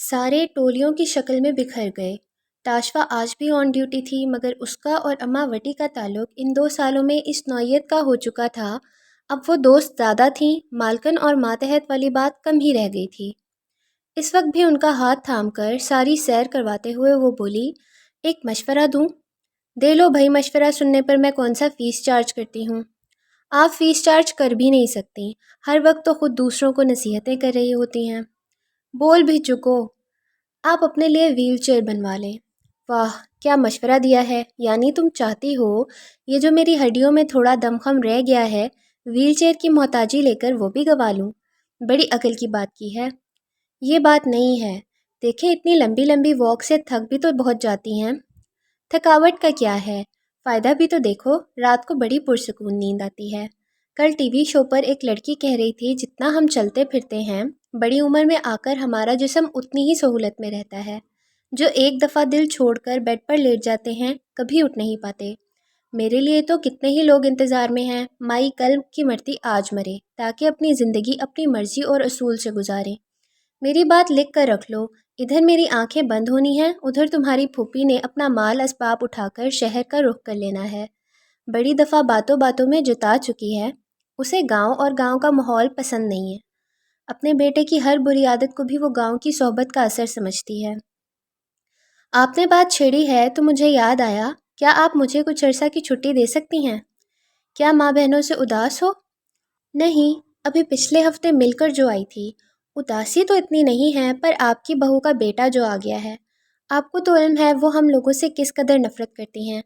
سارے ٹولیوں کی شکل میں بکھر گئے۔ تاشوا آج بھی آن ڈیوٹی تھی، مگر اس کا اور اماں وٹی کا تعلق ان 2 سالوں میں اس نوعیت کا ہو چکا تھا۔ اب وہ دوست زیادہ تھیں، مالکن اور ماتحت والی بات کم ہی رہ گئی تھی۔ اس وقت بھی ان کا ہاتھ تھام کر ساری سیر کرواتے ہوئے وہ بولی، ایک مشورہ دوں؟ دے لو بھائی، مشورہ سننے پر میں کون سا فیس چارج کرتی ہوں؟ آپ فیس چارج کر بھی نہیں سکتی، ہر وقت تو خود دوسروں کو نصیحتیں کر رہی ہوتی ہیں۔ بول بھی چکو، آپ اپنے لیے ویل چیئر بنوا لیں۔ واہ، کیا مشورہ دیا ہے! یعنی تم چاہتی ہو یہ جو میری ہڈیوں میں تھوڑا دمخم رہ گیا ہے، ویل چیئر کی محتاجی لے کر وہ بھی گوا لوں؟ بڑی عقل کی بات کی ہے۔ یہ بات نہیں ہے، دیکھیں اتنی لمبی لمبی واک سے تھک بھی تو بہت جاتی ہیں۔ تھکاوٹ کا کیا ہے، فائدہ بھی تو دیکھو، رات کو بڑی پرسکون نیند آتی ہے۔ کل ٹی وی شو پر ایک لڑکی کہہ رہی تھی، جتنا ہم چلتے پھرتے ہیں، بڑی عمر میں آ کر ہمارا جسم اتنی ہی سہولت میں رہتا ہے۔ جو ایک دفعہ دل چھوڑ کر بیڈ پر لیٹ جاتے ہیں، کبھی اٹھ نہیں پاتے۔ میرے لیے تو کتنے ہی لوگ انتظار میں ہیں، مائی کل کی مرتی آج مرے، تاکہ اپنی زندگی اپنی مرضی اور اصول سے گزاریں۔ میری بات لکھ کر رکھ لو، ادھر میری آنکھیں بند ہونی ہیں، ادھر تمہاری پھوپھی نے اپنا مال اسباب اٹھا کر شہر کا رخ کر لینا ہے۔ بڑی دفعہ باتوں باتوں میں جتا چکی ہے، اسے گاؤں اور گاؤں کا ماحول پسند نہیں ہے۔ اپنے بیٹے کی ہر بری عادت کو بھی وہ گاؤں کی صحبت کا اثر سمجھتی ہے۔ آپ نے بات چھیڑی ہے تو مجھے یاد آیا، کیا آپ مجھے کچھ عرصہ کی چھٹی دے سکتی ہیں؟ کیا ماں بہنوں سے اداس ہو؟ نہیں، ابھی پچھلے ہفتے مل کر جو آئی تھی۔ اداسی تو اتنی نہیں ہے، پر آپ کی بہو کا بیٹا جو آ گیا ہے، آپ کو تو علم ہے وہ ہم لوگوں سے کس قدر نفرت کرتی ہیں۔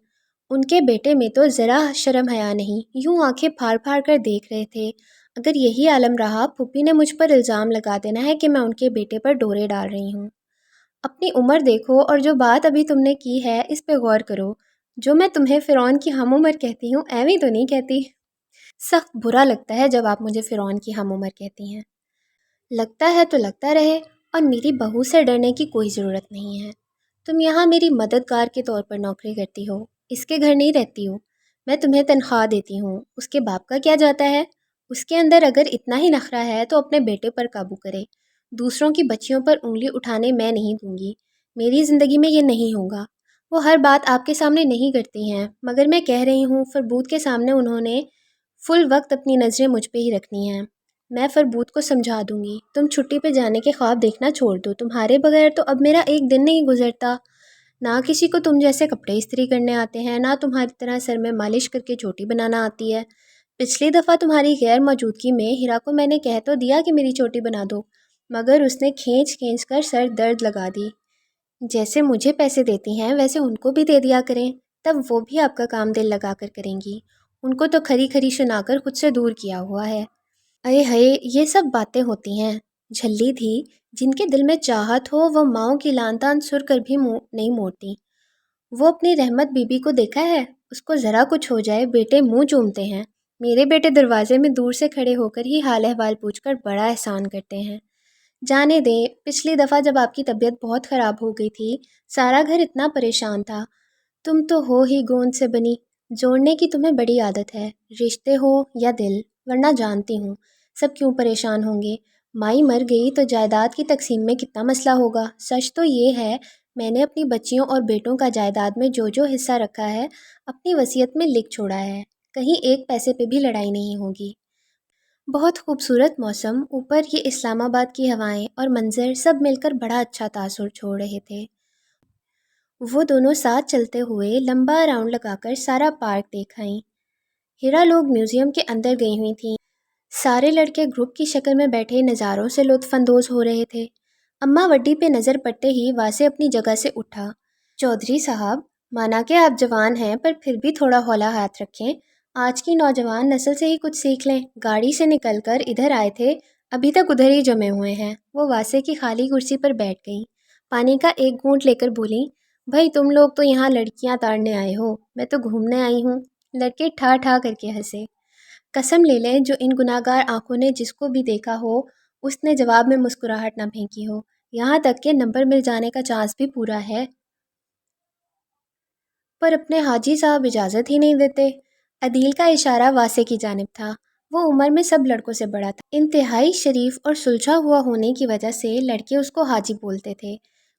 ان کے بیٹے میں تو ذرا شرم حیا نہیں، یوں آنکھیں پھاڑ پھاڑ کر دیکھ رہے تھے۔ اگر یہی عالم رہا، پھوپھی نے مجھ پر الزام لگا دینا ہے کہ میں ان کے بیٹے پر ڈورے ڈال رہی ہوں۔ اپنی عمر دیکھو، اور جو بات ابھی تم نے کی ہے اس پہ غور کرو۔ جو میں تمہیں فرعون کی ہم عمر کہتی ہوں، ایویں تو نہیں کہتی۔ سخت برا لگتا ہے جب آپ مجھے فرعون کی ہم عمر کہتی ہیں۔ لگتا ہے تو لگتا رہے، اور میری بہو سے ڈرنے کی کوئی ضرورت نہیں ہے۔ تم یہاں میری مددگار کے طور پر نوکری کرتی ہو، اس کے گھر نہیں رہتی ہو۔ میں تمہیں تنخواہ دیتی ہوں، اس کے باپ کا کیا جاتا ہے؟ اس کے اندر اگر اتنا ہی نخرہ ہے تو اپنے بیٹے پر قابو کرے۔ دوسروں کی بچیوں پر انگلی اٹھانے میں نہیں دوں گی، میری زندگی میں یہ نہیں ہوگا۔ وہ ہر بات آپ کے سامنے نہیں کرتی ہیں، مگر میں کہہ رہی ہوں، فربود کے سامنے انہوں نے فل وقت اپنی نظریں مجھ پہ ہی رکھنی ہیں۔ میں فربود کو سمجھا دوں گی، تم چھٹی پہ جانے کے خواب دیکھنا چھوڑ دو، تمہارے بغیر تو اب میرا ایک دن نہیں گزرتا۔ نہ کسی کو تم جیسے کپڑے استری کرنے آتے ہیں، نہ تمہاری طرح سر میں مالش کر کے چوٹی بنانا آتی ہے۔ پچھلی دفعہ تمہاری غیر موجودگی میں ہیرا کو میں نے کہہ تو دیا کہ میری چوٹی بنا دو، مگر اس نے کھینچ کھینچ کر سر درد لگا دی۔ جیسے مجھے پیسے دیتی ہیں ویسے ان کو بھی دے دیا کریں، تب وہ بھی آپ کا کام دل لگا کر کریں گی۔ ان کو تو کھری کھری سنا کر خود سے دور کیا ہوا ہے۔ اے ہائے، یہ سب باتیں ہوتی ہیں۔ جھلی تھی، جن کے دل میں چاہت ہو وہ ماؤں کی لان تان سر کر بھی منہ نہیں موڑتی۔ وہ اپنی رحمت بی بی کو دیکھا ہے، اس کو ذرا کچھ ہو جائے بیٹے منہ چومتے ہیں۔ میرے بیٹے دروازے میں دور سے کھڑے ہو کر ہی حال احوال پوچھ کر بڑا احسان کرتے ہیں۔ جانے دیں، پچھلی دفعہ جب آپ کی طبیعت بہت خراب ہو گئی تھی، سارا گھر اتنا پریشان تھا۔ تم تو ہو ہی گوند سے بنی، جوڑنے کی تمہیں بڑی عادت ہے، رشتے ہو یا دل، ورنہ جانتی ہوں سب کیوں پریشان ہوں گے۔ مائی مر گئی تو جائیداد کی تقسیم میں کتنا مسئلہ ہوگا۔ سچ تو یہ ہے، میں نے اپنی بچیوں اور بیٹوں کا جائیداد میں جو جو حصہ رکھا ہے اپنی وصیت میں لکھ چھوڑا ہے، کہیں ایک پیسے پہ بھی لڑائی نہیں ہوگی۔ بہت خوبصورت موسم، اوپر یہ اسلام آباد کی ہوائیں اور منظر سب مل کر بڑا اچھا تاثر چھوڑ رہے تھے۔ وہ دونوں ساتھ چلتے ہوئے لمبا راؤنڈ لگا کر سارا پارک دیکھ آئیں۔ ہیرا لوگ میوزیم کے اندر گئی ہوئی تھیں۔ سارے لڑکے گروپ کی شکل میں بیٹھے نظاروں سے لطف اندوز ہو رہے تھے۔ اماں وڈی پہ نظر پڑتے ہی واسے اپنی جگہ سے اٹھا۔ چودھری صاحب، مانا کہ آپ جوان ہیں پر پھر بھی تھوڑا ہولا ہاتھ رکھیں، آج کی نوجوان نسل سے ہی کچھ سیکھ لیں۔ گاڑی سے نکل کر ادھر آئے تھے، ابھی تک ادھر ہی جمے ہوئے ہیں۔ وہ واسے کی خالی کرسی پر بیٹھ گئیں، پانی کا ایک گھونٹ لے کر بولیں، بھائی تم لوگ تو یہاں لڑکیاں تاڑنے آئے ہو، میں تو گھومنے آئی ہوں۔ لڑکے ٹھا ٹھا کر کے ہنسے۔ قسم لے لیں جو ان گناہگار آنکھوں نے جس کو بھی دیکھا ہو اس نے جواب میں مسکراہٹ نہ پھینکی ہو، یہاں تک کہ نمبر مل جانے کا چانس بھی پورا ہے۔ پر اپنے حاجی صاحب اجازت ہی نہیں دیتے۔ عدیل کا اشارہ واسے کی جانب تھا۔ وہ عمر میں سب لڑکوں سے بڑا تھا، انتہائی شریف اور سلجھا ہوا ہونے کی وجہ سے لڑکے اس کو حاجی بولتے تھے۔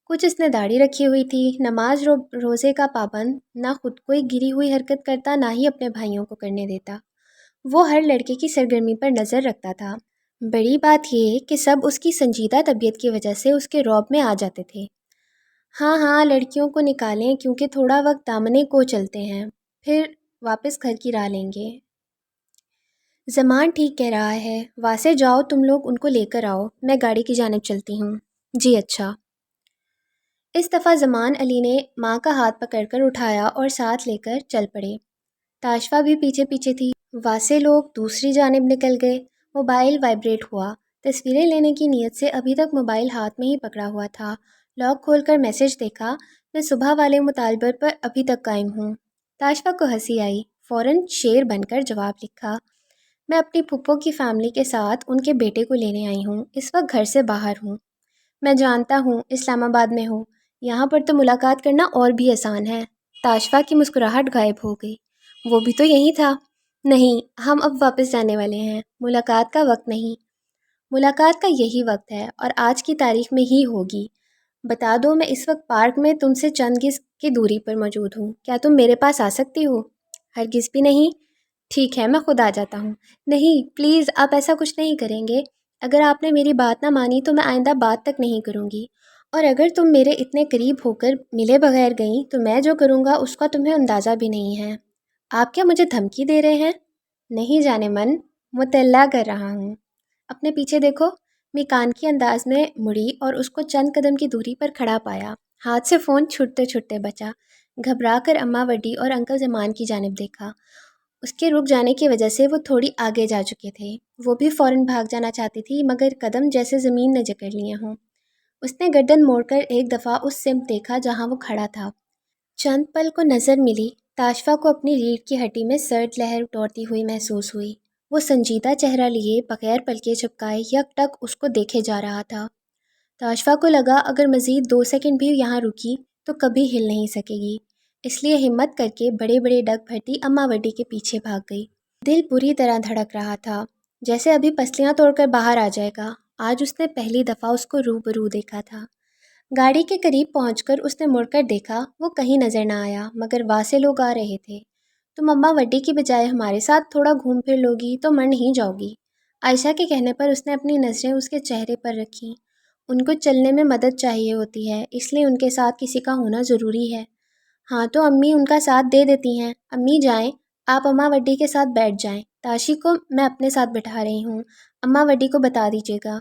کچھ اس نے داڑھی رکھی ہوئی تھی، نماز روزے کا پابند، نہ خود کوئی گری ہوئی حرکت کرتا نہ ہی اپنے بھائیوں کو کرنے دیتا۔ وہ ہر لڑکے کی سرگرمی پر نظر رکھتا تھا۔ بڑی بات یہ کہ سب اس کی سنجیدہ طبیعت کی وجہ سے اس کے رعب میں آ جاتے تھے۔ ہاں ہاں، لڑکیوں کو نکالیں کیونکہ تھوڑا وقت دامنے کو چلتے ہیں، پھر واپس گھر کی راہ لیں گے۔ زمان ٹھیک کہہ رہا ہے، واسے جاؤ تم لوگ ان کو لے کر آؤ، میں گاڑی کی جانب چلتی ہوں۔ جی اچھا۔ اس دفعہ زمان علی نے ماں کا ہاتھ پکڑ کر اٹھایا اور ساتھ لے کر چل پڑے۔ تاشفا بھی پیچھے پیچھے تھی۔ واسے لوگ دوسری جانب نکل گئے۔ موبائل وائبریٹ ہوا۔ تصویریں لینے کی نیت سے ابھی تک موبائل ہاتھ میں ہی پکڑا ہوا تھا۔ لاک کھول کر میسج دیکھا، میں صبح والے مطالبے پر ابھی تک قائم ہوں۔ تاشفا کو ہنسی آئی، فوراً شیر بن کر جواب لکھا، میں اپنی پھپھو کی فیملی کے ساتھ ان کے بیٹے کو لینے آئی ہوں، اس وقت گھر سے باہر ہوں۔ میں جانتا ہوں اسلام آباد میں ہوں، یہاں پر تو ملاقات کرنا اور بھی آسان ہے۔ تاشفا کی مسکراہٹ غائب ہو گئی۔ وہ بھی تو یہی تھا۔ نہیں، ہم اب واپس جانے والے ہیں، ملاقات کا وقت نہیں۔ ملاقات کا یہی وقت ہے اور آج کی تاریخ میں ہی ہوگی۔ بتا دو، میں اس وقت پارک میں تم سے چند گز کی دوری پر موجود ہوں، کیا تم میرے پاس آ سکتی ہو؟ ہرگز بھی نہیں۔ ٹھیک ہے، میں خود آ جاتا ہوں۔ نہیں پلیز، آپ ایسا کچھ نہیں کریں گے۔ اگر آپ نے میری بات نہ مانی تو میں آئندہ بات تک نہیں کروں گی، اور اگر تم میرے اتنے قریب ہو کر ملے بغیر گئیں تو میں جو کروں گا اس کا تمہیں اندازہ بھی نہیں ہے۔ آپ کیا مجھے دھمکی دے رہے ہیں؟ نہیں جانے من، مطلع کر رہا ہوں۔ اپنے پیچھے دیکھو۔ میکان کی انداز میں مڑی اور اس کو چند قدم کی دوری پر کھڑا پایا۔ ہاتھ سے فون چھٹتے چھٹتے بچا۔ گھبرا کر اماں وڈی اور انکل زمان کی جانب دیکھا۔ اس کے رک جانے کی وجہ سے وہ تھوڑی آگے جا چکے تھے۔ وہ بھی فوراً بھاگ جانا چاہتی تھی مگر قدم جیسے زمین نے جکڑ لیے ہوں۔ اس نے گردن موڑ کر ایک دفعہ اس سمت دیکھا جہاں وہ کھڑا تھا۔ چند پل کو نظر ملی۔ تاشفا کو اپنی ریڑھ کی ہڈی میں سرد لہر دوڑتی ہوئی محسوس ہوئی۔ وہ سنجیدہ چہرہ لیے بغیر پلکیں جھپکائے یک ٹک اس کو دیکھے جا رہا تھا۔ تاشفا کو لگا اگر مزید 2 سیکنڈ بھی یہاں رکی تو کبھی ہل نہیں سکے گی، اس لیے ہمت کر کے بڑے بڑے ڈگ بھرتی اماں وڈی کے پیچھے بھاگ گئی۔ دل بری طرح دھڑک رہا تھا، جیسے ابھی پسلیاں توڑ کر باہر آ جائے گا۔ آج اس نے پہلی دفعہ اس کو روبرو دیکھا تھا۔ گاڑی کے قریب پہنچ کر اس نے مڑ کر دیکھا، وہ کہیں نظر نہ آیا مگر واسے لوگ آ رہے تھے۔ تم اماں وڈی کی بجائے ہمارے ساتھ تھوڑا گھوم پھر لوگی تو مر نہیں جاؤ گی؟ عائشہ کے کہنے پر اس نے اپنی نظریں اس کے چہرے پر رکھیں۔ ان کو چلنے میں مدد چاہیے ہوتی ہے، اس لیے ان کے ساتھ کسی کا ہونا ضروری ہے۔ ہاں تو امی ان کا ساتھ دے دیتی ہیں۔ امی جائیں، آپ اماں وڈی کے ساتھ بیٹھ جائیں، تاشی کو میں اپنے ساتھ بٹھا رہی ہوں، اماں وڈی کو بتا دیجیے گا۔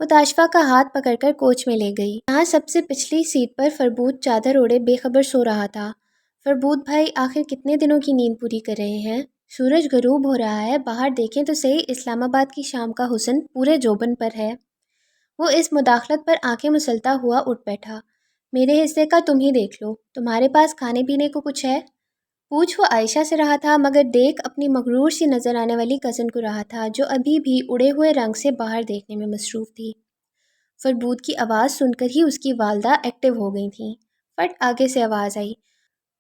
وہ تاشفا کا ہاتھ پکڑ کر کوچ میں لے گئی۔ یہاں سب سے پچھلی سیٹ پر فربود چادر اوڑھے بے خبر سو رہا تھا۔ فربود بھائی آخر کتنے دنوں کی نیند پوری کر رہے ہیں؟ سورج غروب ہو رہا ہے، باہر دیکھیں تو صحیح، اسلام آباد کی شام کا حسن پورے جوبن پر ہے۔ وہ اس مداخلت پر آنکھیں مسلتا ہوا اٹھ بیٹھا۔ میرے حصے کا تم ہی دیکھ لو، تمہارے پاس کھانے پینے کو کچھ ہے؟ پوچھ وہ عائشہ سے رہا تھا مگر دیکھ اپنی مغرور سی نظر آنے والی کزن کو رہا تھا جو ابھی بھی اڑے ہوئے رنگ سے باہر دیکھنے میں مصروف تھی۔ فربود کی آواز سن کر ہی اس کی والدہ ایکٹیو ہو گئی تھیں۔ فٹ آگے سے آواز آئی،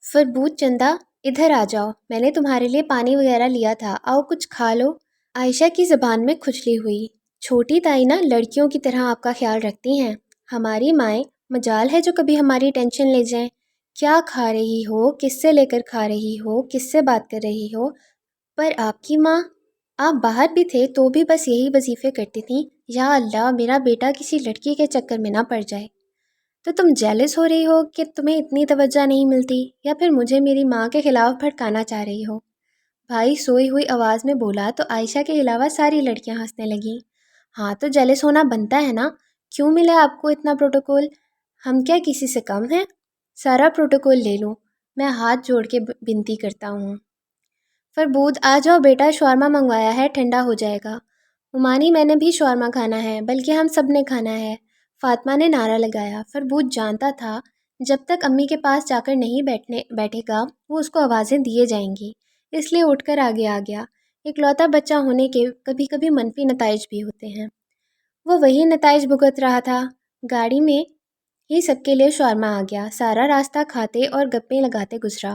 فربود چندا ادھر آ جاؤ، میں نے تمہارے لیے پانی وغیرہ لیا تھا، آؤ کچھ کھا لو۔ عائشہ کی زبان میں کھجلی ہوئی۔ چھوٹی تائی نا لڑکیوں کی طرح آپ کا خیال رکھتی ہیں، ہماری مائیں مجال ہے جو کبھی ہماری ٹینشن لے جائیں۔ کیا کھا رہی ہو، کس سے لے کر کھا رہی ہو، کس سے بات کر رہی ہو؟ پر آپ کی ماں، آپ باہر بھی تھے تو بھی بس یہی وظیفے کرتی تھیں، یا اللہ میرا بیٹا کسی لڑکی کے چکر میں نہ پڑ جائے۔ تو تم جیلس ہو رہی ہو کہ تمہیں اتنی توجہ نہیں ملتی، یا پھر مجھے میری ماں کے خلاف بھڑکانا چاہ رہی ہو؟ بھائی سوئی ہوئی آواز میں بولا تو عائشہ کے علاوہ ساری لڑکیاں ہنسنے لگیں۔ ہاں تو جیلس ہونا بنتا ہے نا، کیوں ملا آپ کو اتنا پروٹوکول؟ ہم کیا کسی سے کم ہیں؟ سارا پروٹوکول لے لوں، میں ہاتھ جوڑ کے بنتی کرتا ہوں۔ فربود آ جاؤ بیٹا، شورما منگوایا ہے، ٹھنڈا ہو جائے گا۔ عمانی میں نے بھی شورما کھانا ہے، بلکہ ہم سب نے کھانا ہے، فاطمہ نے نعرہ لگایا۔ فربود جانتا تھا جب تک امی کے پاس جا کر نہیں بیٹھے گا وہ اس کو آوازیں دیے جائیں گی، اس لیے اٹھ کر آگے آ گیا۔ اکلوتا بچہ ہونے کے کبھی کبھی منفی نتائج بھی ہوتے ہیں۔ وہ وہی نتائج بھگت رہا تھا۔ گاڑی میں ہی سب کے لیے شورما آ گیا۔ سارا راستہ کھاتے اور گپیں لگاتے گزرا۔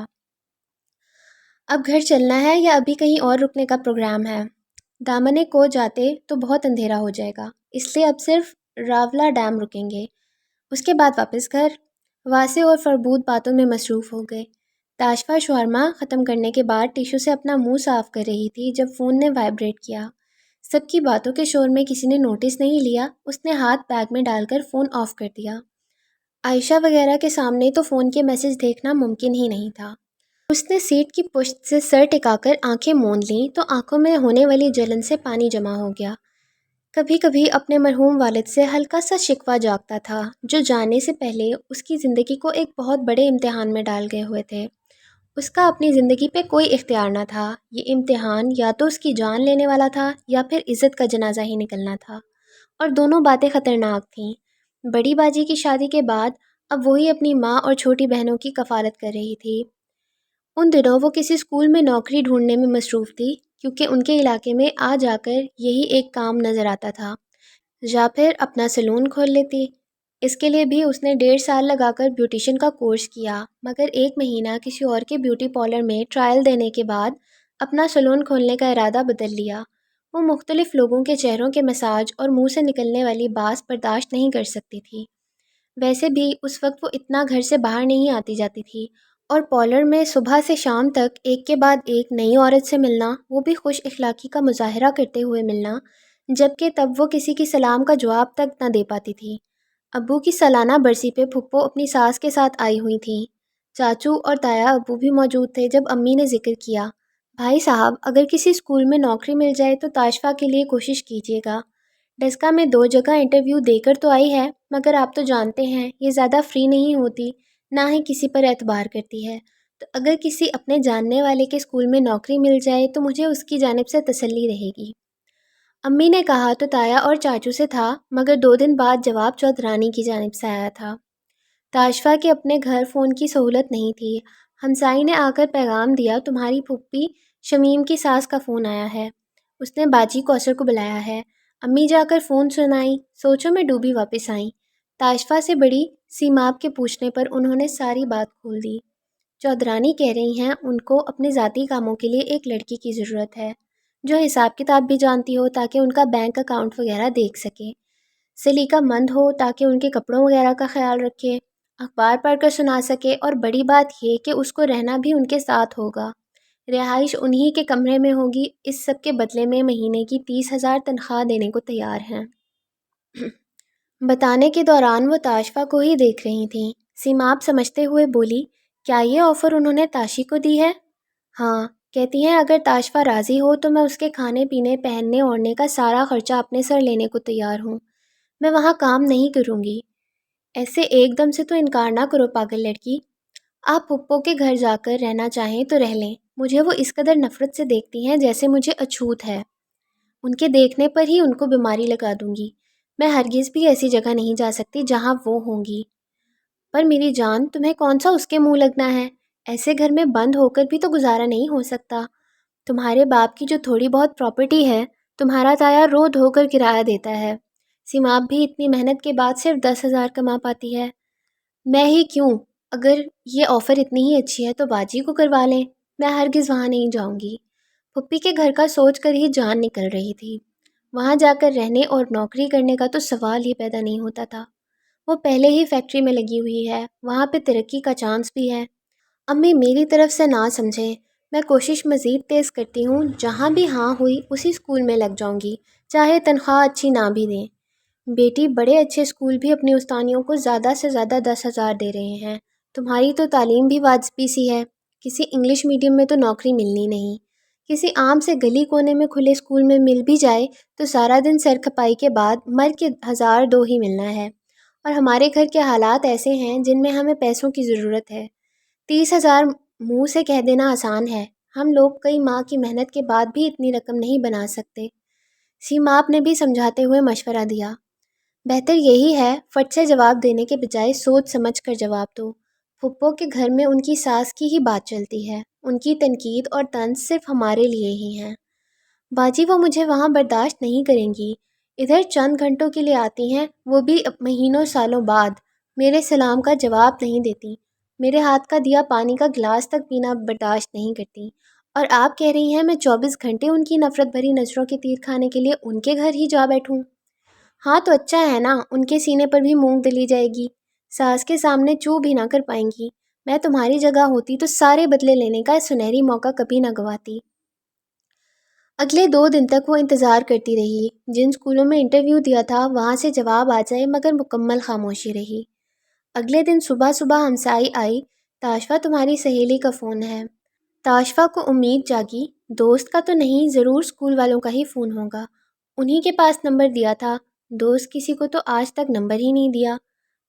اب گھر چلنا ہے یا ابھی کہیں اور رکنے کا پروگرام ہے؟ دامنے کو جاتے تو بہت اندھیرا ہو جائے گا، اس لیے اب صرف راولا ڈیم رکیں گے۔ اس کے بعد واپس گھر۔ واسع اور فربود باتوں میں مصروف ہو گئے۔ تاشفا شاورما ختم کرنے کے بعد ٹیشو سے اپنا منہ صاف کر رہی تھی جب فون نے وائبریٹ کیا۔ سب کی باتوں کے شور میں کسی نے نوٹس نہیں لیا۔ اس نے ہاتھ بیگ میں ڈال کر فون آف کر دیا۔ عائشہ وغیرہ کے سامنے تو فون کے میسج دیکھنا ممکن ہی نہیں تھا۔ اس نے سیٹ کی پشت سے سر ٹکا کر آنکھیں موند لیں تو آنکھوں میں ہونے والی جلن سے پانی جمع ہو گیا۔ کبھی کبھی اپنے مرحوم والد سے ہلکا سا شکوہ جاگتا تھا، جو جانے سے پہلے اس کی زندگی کو ایک بہت بڑے امتحان میں ڈال گئے ہوئے تھے۔ اس کا اپنی زندگی پہ کوئی اختیار نہ تھا۔ یہ امتحان یا تو اس کی جان لینے والا تھا یا پھر عزت کا جنازہ ہی نکلنا تھا، اور دونوں باتیں خطرناک تھیں۔ بڑی باجی کی شادی کے بعد اب وہی اپنی ماں اور چھوٹی بہنوں کی کفالت کر رہی تھی۔ ان دنوں وہ کسی اسکول میں نوکری ڈھونڈنے میں مصروف تھی، کیونکہ ان کے علاقے میں آ جا کر یہی ایک کام نظر آتا تھا، یا پھر اپنا سیلون کھول لیتی۔ اس کے لیے بھی اس نے 1.5 سال لگا کر بیوٹیشین کا کورس کیا، مگر 1 مہینہ کسی اور کے بیوٹی پارلر میں ٹرائل دینے کے بعد اپنا سیلون کھولنے کا ارادہ بدل لیا۔ وہ مختلف لوگوں کے چہروں کے مساج اور منہ سے نکلنے والی باس برداشت نہیں کر سکتی تھی۔ ویسے بھی اس وقت وہ اتنا گھر سے باہر نہیں آتی جاتی تھی، اور پارلر میں صبح سے شام تک ایک کے بعد ایک نئی عورت سے ملنا، وہ بھی خوش اخلاقی کا مظاہرہ کرتے ہوئے ملنا، جبکہ تب وہ کسی کی سلام کا جواب تک نہ دے پاتی تھی۔ ابو کی سالانہ برسی پہ پھپھو اپنی ساس کے ساتھ آئی ہوئی تھیں۔ چاچو اور تایا ابو بھی موجود تھے جب امی نے ذکر کیا، بھائی صاحب اگر کسی اسکول میں نوکری مل جائے تو تاشفا کے لیے کوشش کیجیے گا۔ ڈسکا میں 2 جگہ انٹرویو دے کر تو آئی ہے، مگر آپ تو جانتے ہیں یہ زیادہ فری نہیں ہوتی، نہ ہی کسی پر اعتبار کرتی ہے، تو اگر کسی اپنے جاننے والے کے اسکول میں نوکری مل جائے تو مجھے اس کی جانب سے تسلی رہے گی۔ امی نے کہا تو تایا اور چاچو سے تھا، مگر 2 دن بعد جواب چودھرانی کی جانب سے آیا تھا۔ تاشفا کے اپنے گھر فون کی سہولت نہیں تھی۔ ہمسائی نے آ کر پیغام دیا، تمہاری پھوپھی شمیم کی ساس کا فون آیا ہے، اس نے باجی کوثر کو بلایا ہے۔ امی جا کر فون سنائی، سوچوں میں ڈوبی واپس آئیں۔ تاشفا سے بڑی سیماب کے پوچھنے پر انہوں نے ساری بات کھول دی۔ چودھرانی کہہ رہی ہیں ان کو اپنے ذاتی کاموں کے لیے ایک لڑکی کی ضرورت ہے، جو حساب کتاب بھی جانتی ہو تاکہ ان کا بینک اکاؤنٹ وغیرہ دیکھ سکے، سلیقہ مند ہو تاکہ ان کے کپڑوں وغیرہ کا خیال رکھے، اخبار پڑھ کر سنا سکے، اور بڑی بات یہ کہ اس کو رہنا بھی ان کے ساتھ ہوگا، رہائش انہی کے کمرے میں ہوگی۔ اس سب کے بدلے میں مہینے کی 30,000 تنخواہ دینے کو تیار ہیں۔ بتانے کے دوران وہ تاشفا کو ہی دیکھ رہی تھیں۔ سیماب سمجھتے ہوئے بولی، کیا یہ آفر انہوں نے تاشی کو دی ہے؟ ہاں، کہتی ہیں اگر تاشفا راضی ہو تو میں اس کے کھانے پینے پہننے اوڑھنے کا سارا خرچہ اپنے سر لینے کو تیار ہوں، میں وہاں کام نہیں کروں گی۔ ایسے ایک دم سے تو انکار نہ کرو پاگل لڑکی، آپ پھپھو کے گھر جا کر رہنا چاہیں تو رہ لیں، مجھے وہ اس قدر نفرت سے دیکھتی ہیں جیسے مجھے اچھوت ہے، ان کے دیکھنے پر ہی ان کو بیماری لگا دوں گی، میں ہرگز بھی ایسی جگہ نہیں جا سکتی جہاں وہ ہوں گی۔ پر میری جان، تمہیں کون سا اس کے منہ لگنا ہے؟ ایسے گھر میں بند ہو کر بھی تو گزارا نہیں ہو سکتا۔ تمہارے باپ کی جو تھوڑی بہت پراپرٹی ہے، تمہارا تایا رو دھو کر کرایہ دیتا ہے، سیماب بھی اتنی محنت کے بعد صرف 10,000 کما پاتی ہے۔ میں ہی کیوں؟ اگر یہ آفر اتنی ہی اچھی ہے تو باجی کو کروا لیں، میں ہرگز وہاں نہیں جاؤں گی۔ پھپھی کے گھر کا سوچ کر ہی جان نکل رہی تھی۔ وہاں جا کر رہنے اور نوکری کرنے کا تو سوال ہی پیدا نہیں ہوتا تھا۔ وہ پہلے ہی فیکٹری میں لگی ہوئی ہے، وہاں پہ ترقی کا چانس بھی ہے۔ امی میری طرف سے نہ سمجھیں، میں کوشش مزید تیز کرتی ہوں، جہاں بھی ہاں ہوئی اسی اسکول میں لگ جاؤں گی، چاہے تنخواہ اچھی نہ بھی دیں۔ بیٹی، بڑے اچھے اسکول بھی اپنی استانیوں کو زیادہ سے زیادہ 10,000 دے رہے ہیں، تمہاری تو تعلیم بھی واجبی سی ہے، کسی انگلش میڈیم میں تو نوکری ملنی نہیں، کسی عام سے گلی کونے میں کھلے اسکول میں مل بھی جائے تو سارا دن سر کھپائی کے بعد مر کے 1,000 ہی ملنا ہے، اور ہمارے گھر کے حالات ایسے ہیں جن میں ہمیں پیسوں کی ضرورت ہے۔ 30,000 منہ سے کہہ دینا آسان ہے، ہم لوگ کئی ماہ کی محنت کے بعد بھی اتنی رقم نہیں بنا سکتے۔ سیماب نے بھی سمجھاتے ہوئے مشورہ دیا، بہتر یہی ہے فٹ سے جواب دینے کے بجائے سوچ سمجھ کر جواب دو۔ پھپھو کے گھر میں ان کی ساس کی ہی بات چلتی ہے، ان کی تنقید اور طنز صرف ہمارے لیے ہی ہیں۔ باجی، وہ مجھے وہاں برداشت نہیں کریں گی، ادھر چند گھنٹوں کے لیے آتی ہیں، وہ بھی مہینوں سالوں بعد، میرے سلام کا جواب نہیں دیتی، میرے ہاتھ کا دیا پانی کا گلاس تک پینا برداشت نہیں کرتی، اور آپ کہہ رہی ہیں میں 24 گھنٹے ان کی نفرت بھری نظروں کے تیر کھانے کے لیے ان کے گھر ہی جا بیٹھوں؟ ہاں تو اچھا ہے نا، ان کے سینے پر بھی مونگ دلی جائے گی، ساس کے سامنے چو بھی نہ کر پائیں گی۔ میں تمہاری جگہ ہوتی تو سارے بدلے لینے کا سنہری موقع کبھی نہ گواتی۔ اگلے 2 دن تک وہ انتظار کرتی رہی۔ جن اسکولوں میں انٹرویو دیا تھا وہاں سے جواب آ جائے، مگر مکمل خاموشی رہی۔ اگلے دن صبح صبح ہمسائی آئی، تاشفا تمہاری سہیلی کا فون ہے۔ تاشفا کو امید جاگی، دوست کا تو نہیں، ضرور اسکول والوں کا ہی فون ہوگا، انہی کے پاس نمبر دیا تھا۔ دوست کسی کو تو آج تک نمبر ہی نہیں دیا۔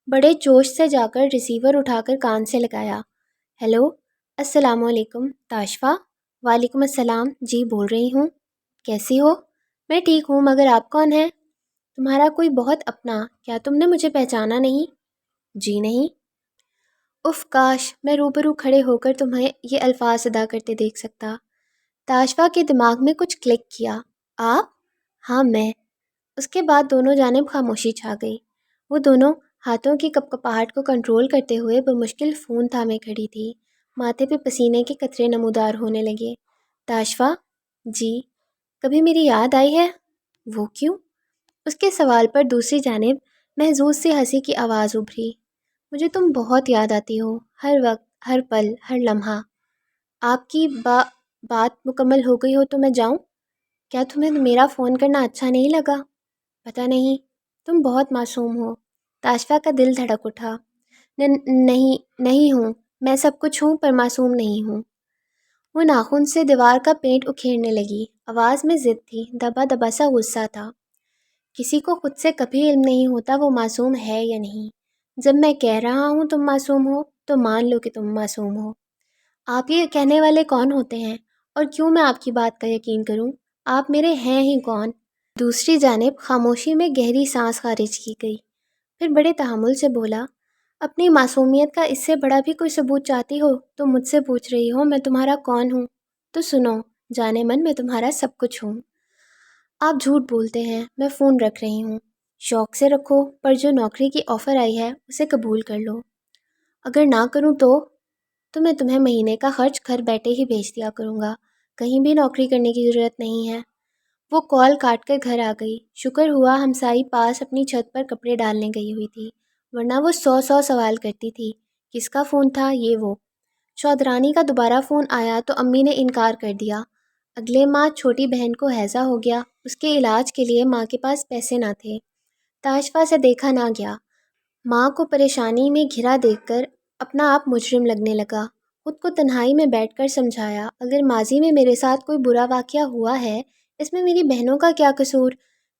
بڑے جوش سے جا کر ریسیور اٹھا کر کان سے لگایا۔ ہیلو، السلام علیکم تاشفا۔ وعلیکم السلام، جی بول رہی ہوں، کیسی ہو؟ میں ٹھیک ہوں، مگر آپ کون ہیں؟ تمہارا کوئی بہت اپنا، کیا تم نے مجھے پہچانا نہیں؟ جی نہیں۔ اف کاش میں روبرو کھڑے ہو کر تمہیں یہ الفاظ ادا کرتے دیکھ سکتا۔ تاشفا کے دماغ میں کچھ کلک کیا۔ آپ؟ ہاں میں۔ اس کے بعد دونوں جانب خاموشی چھا گئی۔ وہ دونوں ہاتھوں کی کپکپاہٹ کو کنٹرول کرتے ہوئے بمشکل فون تھامے کھڑی تھی۔ ماتھے پہ پسینے کے قطرے نمودار ہونے لگے۔ تاشفا؟ جی؟ کبھی میری یاد آئی ہے؟ وہ کیوں؟ اس کے سوال پر دوسری جانب محظوظ سی ہنسی کی آواز ابھری۔ مجھے تم بہت یاد آتی ہو، ہر وقت، ہر پل، ہر لمحہ۔ آپ کی بات مکمل ہو گئی ہو تو میں جاؤں؟ کیا تمہیں میرا فون کرنا اچھا نہیں لگا؟ پتہ نہیں، تم بہت معصوم ہو۔ تاشفا کا دل دھڑک اٹھا۔ نہیں ہوں، میں سب کچھ ہوں پر معصوم نہیں ہوں۔ وہ ناخن سے دیوار کا پینٹ اکھیڑنے لگی۔ آواز میں ضد تھی، دبا دبا سا غصہ تھا۔ کسی کو خود سے کبھی علم نہیں ہوتا وہ معصوم ہے یا نہیں۔ جب میں کہہ رہا ہوں تم معصوم ہو تو مان لو کہ تم معصوم ہو۔ آپ یہ کہنے والے کون ہوتے ہیں، اور کیوں میں آپ کی بات کا یقین کروں؟ آپ میرے ہیں ہی کون؟ دوسری جانب خاموشی میں گہری سانس خارج کی گئی۔ پھر بڑے تحمل سے بولا، اپنی معصومیت کا اس سے بڑا بھی کوئی ثبوت چاہتی ہو تو مجھ سے پوچھ رہی ہو میں تمہارا کون ہوں؟ تو سنو، جانے من میں تمہارا سب کچھ ہوں۔ آپ جھوٹ بولتے ہیں، میں فون رکھ رہی ہوں۔ شوق سے رکھو، پر جو نوکری کی آفر آئی ہے اسے قبول کر لو۔ اگر نہ کروں تو میں تمہیں مہینے کا خرچ گھر بیٹھے ہی بھیج دیا کروں گا، کہیں بھی نوکری کرنے کی ضرورت نہیں ہے۔ وہ کال کاٹ کر گھر آ گئی۔ شکر ہوا ہمسائی پاس اپنی چھت پر کپڑے ڈالنے گئی ہوئی تھی، ورنہ وہ 100 سوال کرتی تھی۔ کس کا فون تھا یہ وہ؟ چودرانی کا دوبارہ فون آیا تو امی نے انکار کر دیا۔ اگلے ماہ چھوٹی بہن کو ہیضہ ہو گیا، اس کے علاج کے لیے ماں کے پاس پیسے نہ تھے۔ تاشفا سے دیکھا نہ گیا۔ ماں کو پریشانی میں گھرا دیکھ کر اپنا آپ مجرم لگنے لگا۔ خود کو تنہائی میں بیٹھ کر سمجھایا، اگر ماضی میں میرے ساتھ کوئی برا واقعہ ہوا ہے اس میں میری بہنوں کا کیا قصور؟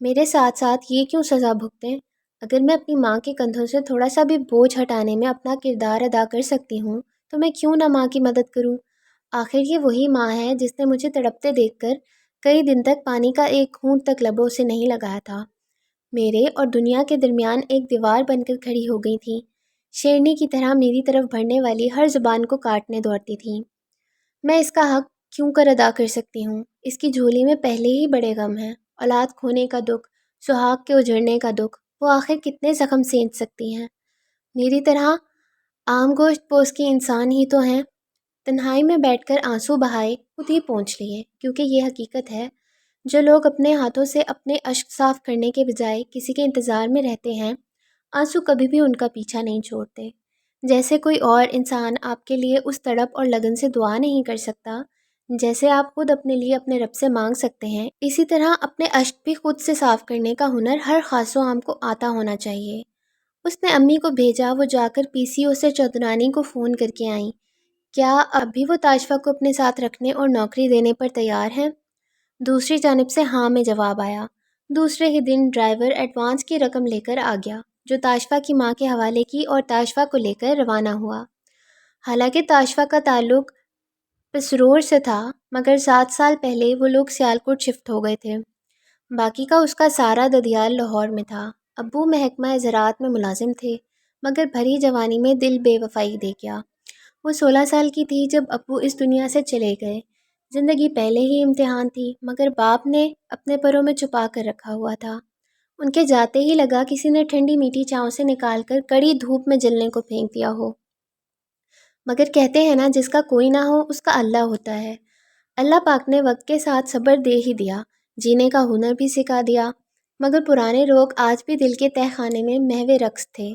میرے ساتھ ساتھ یہ کیوں سزا بھگتیں؟ اگر میں اپنی ماں کے کندھوں سے تھوڑا سا بھی بوجھ ہٹانے میں اپنا کردار ادا کر سکتی ہوں تو میں کیوں نہ ماں کی مدد کروں؟ آخر یہ وہی ماں ہے جس نے مجھے تڑپتے دیکھ کر کئی دن تک پانی کا ایک گھونٹ تک لبوں سے نہیں لگایا تھا۔ میرے اور دنیا کے درمیان ایک دیوار بن کر کھڑی ہو گئی تھی، شیرنی کی طرح میری طرف بڑھنے والی ہر زبان کو کاٹنے دوڑتی تھی۔ میں اس کا حق کیوں کر ادا کر سکتی ہوں؟ اس کی جھولی میں پہلے ہی بڑے غم ہیں، اولاد کھونے کا دکھ، سہاگ کے اجڑنے کا دکھ، وہ آخر کتنے زخم سینچ سکتی ہیں؟ میری طرح عام گوشت پوش کی انسان ہی تو ہیں۔ تنہائی میں بیٹھ کر آنسو بہائے خود ہی پونچھ لیے، کیونکہ یہ حقیقت ہے، جو لوگ اپنے ہاتھوں سے اپنے اشک صاف کرنے کے بجائے کسی کے انتظار میں رہتے ہیں، آنسو کبھی بھی ان کا پیچھا نہیں چھوڑتے۔ جیسے کوئی اور انسان آپ کے لیے اس تڑپ اور لگن سے دعا نہیں کر سکتا جیسے آپ خود اپنے لیے اپنے رب سے مانگ سکتے ہیں، اسی طرح اپنے اشک بھی خود سے صاف کرنے کا ہنر ہر خاص و عام کو آتا ہونا چاہیے۔ اس نے امی کو بھیجا، وہ جا کر پی سی او سے چودرانی کو فون کر کے آئیں۔ کیا اب بھی وہ تاشفا کو اپنے ساتھ رکھنے اور نوکری دینے پر تیار ہیں؟ دوسری جانب سے ہاں میں جواب آیا۔ دوسرے ہی دن ڈرائیور ایڈوانس کی رقم لے کر آ گیا، جو تاشفا کی ماں کے حوالے کی اور تاشفا کو لے کر روانہ ہوا۔ حالانکہ تاشفا کا تعلق پسرور سے تھا، مگر 7 سال پہلے وہ لوگ سیالکوٹ شفٹ ہو گئے تھے۔ باقی کا اس کا سارا ددیال لاہور میں تھا۔ ابو محکمہ زراعت میں ملازم تھے، مگر بھری جوانی میں دل بے وفائی دے گیا۔ وہ 16 سال کی تھی جب ابو اس دنیا سے چلے گئے۔ زندگی پہلے ہی امتحان تھی، مگر باپ نے اپنے پروں میں چھپا کر رکھا ہوا تھا۔ ان کے جاتے ہی لگا کسی نے ٹھنڈی میٹھی چاؤں سے نکال کر کڑی دھوپ میں جلنے کو پھینک دیا ہو۔ مگر کہتے ہیں نا، جس کا کوئی نہ ہو اس کا اللہ ہوتا ہے۔ اللہ پاک نے وقت کے ساتھ صبر دے ہی دیا، جینے کا ہنر بھی سکھا دیا، مگر پرانے روگ آج بھی دل کے تہہ خانے میں محو رقص تھے۔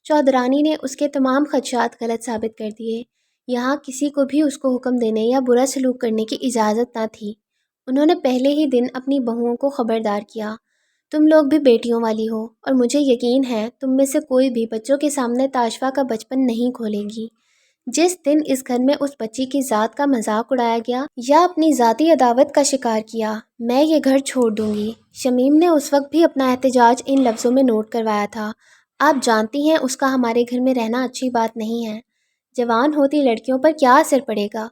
چودرانی نے اس کے تمام خدشات غلط ثابت کر دیے۔ یہاں کسی کو بھی اس کو حکم دینے یا برا سلوک کرنے کی اجازت نہ تھی۔ انہوں نے پہلے ہی دن اپنی بہوؤں کو خبردار کیا، تم لوگ بھی بیٹیوں والی ہو، اور مجھے یقین ہے تم میں سے کوئی بھی بچوں کے سامنے تاشفا کا بچپن نہیں کھولے گی۔ جس دن اس گھر میں اس بچی کی ذات کا مذاق اڑایا گیا یا اپنی ذاتی عداوت کا شکار کیا، میں یہ گھر چھوڑ دوں گی۔ شمیم نے اس وقت بھی اپنا احتجاج ان لفظوں میں نوٹ کروایا تھا، آپ جانتی ہیں اس کا ہمارے گھر میں رہنا اچھی بات نہیں ہے۔ جوان ہوتی لڑکیوں پر کیا اثر پڑے گا؟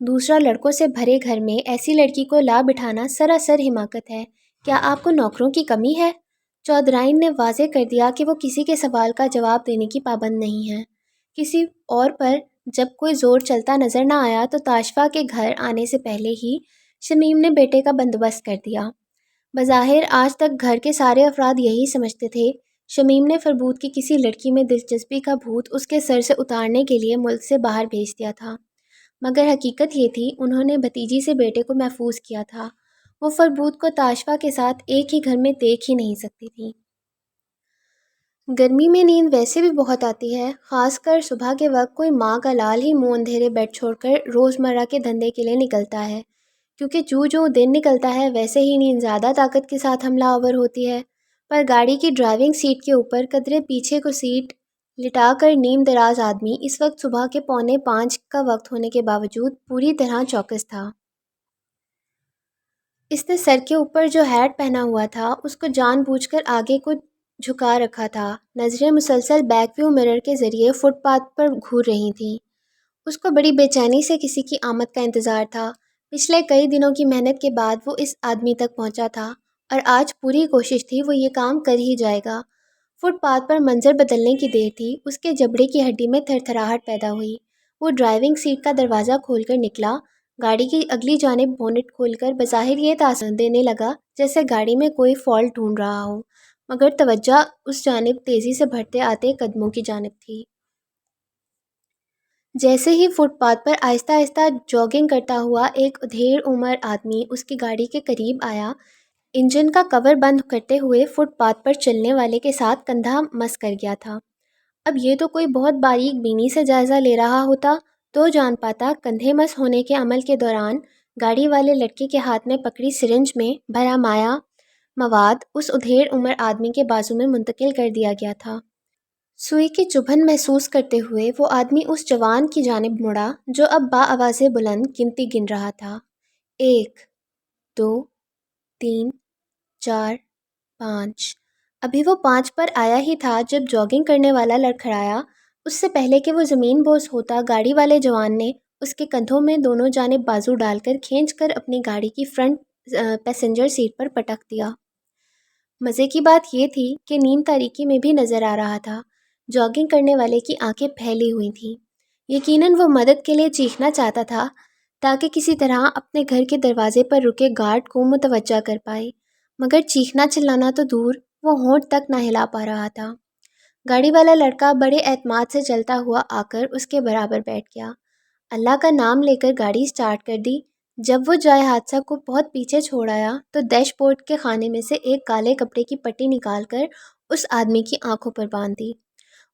دوسرا لڑکوں سے بھرے گھر میں ایسی لڑکی کو لا بٹھانا سراسر حماقت ہے۔ کیا آپ کو نوکروں کی کمی ہے؟ چودرائن نے واضح کر دیا کہ وہ کسی کے سوال کا جواب دینے کی پابند نہیں ہے۔ کسی اور پر جب کوئی زور چلتا نظر نہ آیا تو تاشفا کے گھر آنے سے پہلے ہی شمیم نے بیٹے کا بندوبست کر دیا۔ بظاہر آج تک گھر کے سارے افراد یہی سمجھتے تھے، شمیم نے فربود کی کسی لڑکی میں دلچسپی کا بھوت اس کے سر سے اتارنے کے لیے ملک سے باہر بھیج دیا تھا، مگر حقیقت یہ تھی انہوں نے بھتیجی سے بیٹے کو محفوظ کیا تھا۔ وہ فربود کو تاشفا کے ساتھ ایک ہی گھر میں دیکھ ہی نہیں سکتی تھی۔ گرمی میں نیند ویسے بھی بہت آتی ہے، خاص کر صبح کے وقت کوئی ماں کا لال ہی منہ اندھیرے بیڈ چھوڑ کر روزمرہ کے دھندے کے لیے نکلتا ہے، کیونکہ جو دن نکلتا ہے ویسے ہی نیند زیادہ طاقت کے ساتھ حملہ آور ہوتی ہے۔ پر گاڑی کی ڈرائیونگ سیٹ کے اوپر قدرے پیچھے کو سیٹ لٹا کر نیم دراز آدمی اس وقت صبح کے 4:45 کا وقت ہونے کے باوجود پوری طرح چوکس تھا۔ اس نے سر کے اوپر جو ہیٹ پہنا ہوا تھا اس کو جان بوجھ کر آگے کو جھکا رکھا تھا، نظریں مسلسل بیک ویو مرر کے ذریعے فٹ پاتھ پر گھور رہی تھیں۔ اس کو بڑی بے چینی سے کسی کی آمد کا انتظار تھا۔ پچھلے کئی دنوں کی محنت کے بعد وہ اس آدمی تک پہنچا تھا، اور آج پوری کوشش تھی وہ یہ کام کر ہی جائے گا۔ فٹ پاتھ پر منظر بدلنے کی دیر تھی، اس کے جبڑے کی ہڈی میں تھر تھراہٹ پیدا ہوئی۔ وہ ڈرائیونگ سیٹ کا دروازہ کھول کر نکلا، گاڑی کی اگلی جانب بونٹ کھول کر بظاہر یہ تاثر دینے لگا جیسے گاڑی میں کوئی فالٹ ڈھونڈ رہا ہو، مگر توجہ اس جانب تیزی سے بڑھتے آتے قدموں کی جانب تھی۔ جیسے ہی فٹ پاتھ پر آہستہ آہستہ جاگنگ کرتا ہوا ایک ادھیڑ عمر آدمی اس کی گاڑی کے قریب آیا، انجن کا کور بند کرتے ہوئے فٹ پاتھ پر چلنے والے کے ساتھ کندھا مس کر گیا تھا۔ اب یہ تو کوئی بہت باریک بینی سے جائزہ لے رہا ہوتا تو جان پاتا کندھے مس ہونے کے عمل کے دوران گاڑی والے لڑکے کے ہاتھ میں پکڑی سرنج میں بھرا مائع مواد اس ادھیڑ عمر آدمی کے بازو میں منتقل کر دیا گیا تھا۔ سوئی کی چبھن محسوس کرتے ہوئے وہ آدمی اس جوان کی جانب مڑا جو اب بآواز بلند گنتی گن رہا تھا، 1 2 3 4 5۔ ابھی وہ 5 پر آیا ہی تھا جب جاگنگ کرنے والا لڑکھڑایا۔ اس سے پہلے کہ وہ زمین بوس ہوتا گاڑی والے جوان نے اس کے کندھوں میں دونوں جانب بازو ڈال کر کھینچ کر اپنی گاڑی کی فرنٹ پیسنجر سیٹ پر پٹک دیا۔ مزے کی بات یہ تھی کہ نیم تاریکی میں بھی نظر آ رہا تھا۔ جاگنگ کرنے والے کی آنکھیں پھیلی ہوئی تھیں، یقیناً وہ مدد کے لیے چیخنا چاہتا تھا تاکہ کسی طرح اپنے گھر کے دروازے پر رکے گارڈ کو متوجہ کر پائے، مگر چیخنا چلانا تو دور، وہ ہونٹ تک نہ ہلا پا رہا تھا۔ گاڑی والا لڑکا بڑے اعتماد سے چلتا ہوا آ کر اس کے برابر بیٹھ گیا، اللہ کا نام لے کر گاڑی سٹارٹ کر دی۔ جب وہ جائے حادثہ کو بہت پیچھے چھوڑ آیا تو ڈیش بورڈ کے خانے میں سے ایک کالے کپڑے کی پٹی نکال کر اس آدمی کی آنکھوں پر باندھ دی۔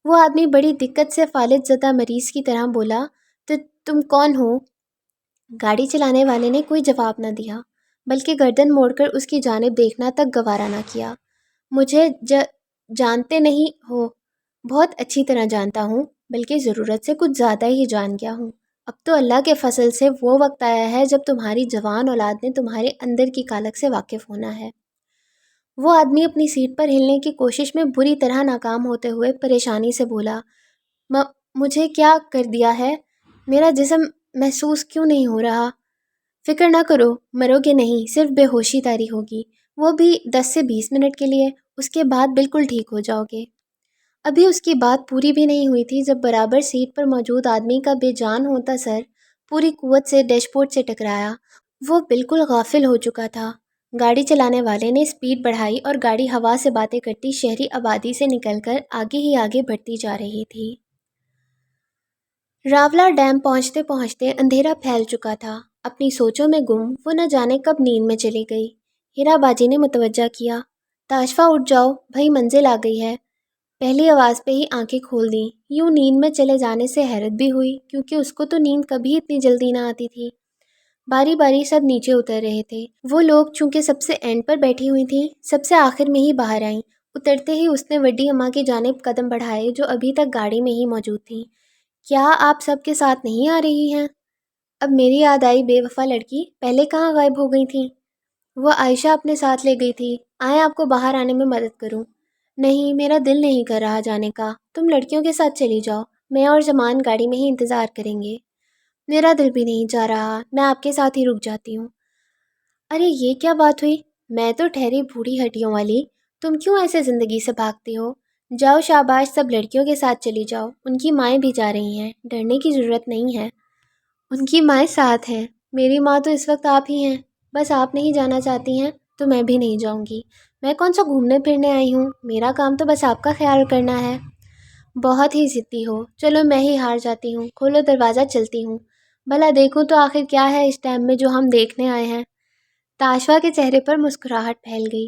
وہ آدمی بڑی دقت سے فالج زدہ مریض کی طرح بولا، تو تم کون ہو؟ گاڑی چلانے والے نے کوئی جواب نہ دیا، بلکہ گردن موڑ کر اس کی جانب دیکھنا تک گوارا نہ کیا۔ مجھے جانتے نہیں ہو؟ بہت اچھی طرح جانتا ہوں، بلکہ ضرورت سے کچھ زیادہ ہی جان گیا ہوں۔ اب تو اللہ کے فضل سے وہ وقت آیا ہے جب تمہاری جوان اولاد نے تمہارے اندر کی کالک سے واقف ہونا ہے۔ وہ آدمی اپنی سیٹ پر ہلنے کی کوشش میں بری طرح ناکام ہوتے ہوئے پریشانی سے بولا، مجھے کیا کر دیا ہے؟ میرا جسم محسوس کیوں نہیں ہو رہا؟ فکر نہ کرو، مرو گے نہیں، صرف بے ہوشی طاری ہوگی، وہ بھی 10 سے 20 منٹ کے لیے، اس کے بعد بالکل ٹھیک ہو جاؤ گے۔ ابھی اس کی بات پوری بھی نہیں ہوئی تھی جب برابر سیٹ پر موجود آدمی کا بے جان ہوتا سر پوری قوت سے ڈیش بورڈ سے ٹکرایا۔ وہ بالکل غافل ہو چکا تھا۔ گاڑی چلانے والے نے سپیڈ بڑھائی اور گاڑی ہوا سے باتیں کرتی شہری آبادی سے نکل کر آگے ہی آگے بڑھتی جا رہی تھی۔ راولا ڈیم پہنچتے پہنچتے اندھیرا پھیل چکا تھا۔ اپنی سوچوں میں گم وہ نہ جانے کب نیند میں چلی گئی۔ ہیرا باجی نے متوجہ کیا۔ تاشفا اٹھ جاؤ، بھائی منزل آ گئی ہے۔ پہلی آواز پہ ہی آنکھیں کھول دیں۔ یوں نیند میں چلے جانے سے حیرت بھی ہوئی کیونکہ اس کو تو نیند کبھی اتنی جلدی نہ آتی تھی۔ باری باری سب نیچے اتر رہے تھے۔ وہ لوگ چونکہ سب سے اینڈ پر بیٹھی ہوئی تھیں، سب سے آخر میں ہی باہر آئیں۔ اترتے ہی اس نے وڈی اماں کی جانب قدم بڑھائے جو ابھی تک گاڑی میں ہی موجود تھیں۔ کیا آپ سب کے ساتھ نہیں آ رہی ہیں؟ اب میری یاد آئی بے وفا لڑکی، پہلے کہاں غائب ہو گئی تھیں؟ وہ عائشہ اپنے ساتھ لے گئی تھی۔ آئیں آپ کو باہر آنے میں مدد کروں۔ نہیں، میرا دل نہیں کر رہا جانے کا، تم لڑکیوں کے ساتھ چلی جاؤ، میں اور زمان گاڑی میں ہی انتظار کریں گے۔ میرا دل بھی نہیں چاہ رہا، میں آپ کے ساتھ ہی رک جاتی ہوں۔ ارے یہ کیا بات ہوئی؟ میں تو ٹھہری بوڑھی ہڈیوں والی، تم کیوں ایسے زندگی سے بھاگتی ہو؟ جاؤ شاباش، سب لڑکیوں کے ساتھ چلی جاؤ، ان کی مائیں بھی جا رہی ہیں، ڈرنے کی ضرورت نہیں ہے۔ ان کی مائیں ساتھ ہیں، میری ماں تو اس وقت آپ ہی ہیں، بس آپ نہیں جانا چاہتی ہیں تو میں بھی نہیں جاؤں گی۔ میں کون سا گھومنے پھرنے آئی ہوں، میرا کام تو بس آپ کا خیال کرنا ہے۔ بہت ہی ضدی ہو، چلو میں ہی ہار جاتی ہوں، کھولو دروازہ چلتی ہوں، بھلا دیکھوں تو آخر کیا ہے اس ٹائم میں جو ہم دیکھنے آئے ہیں۔ تاشوا کے چہرے پر مسکراہٹ پھیل گئی۔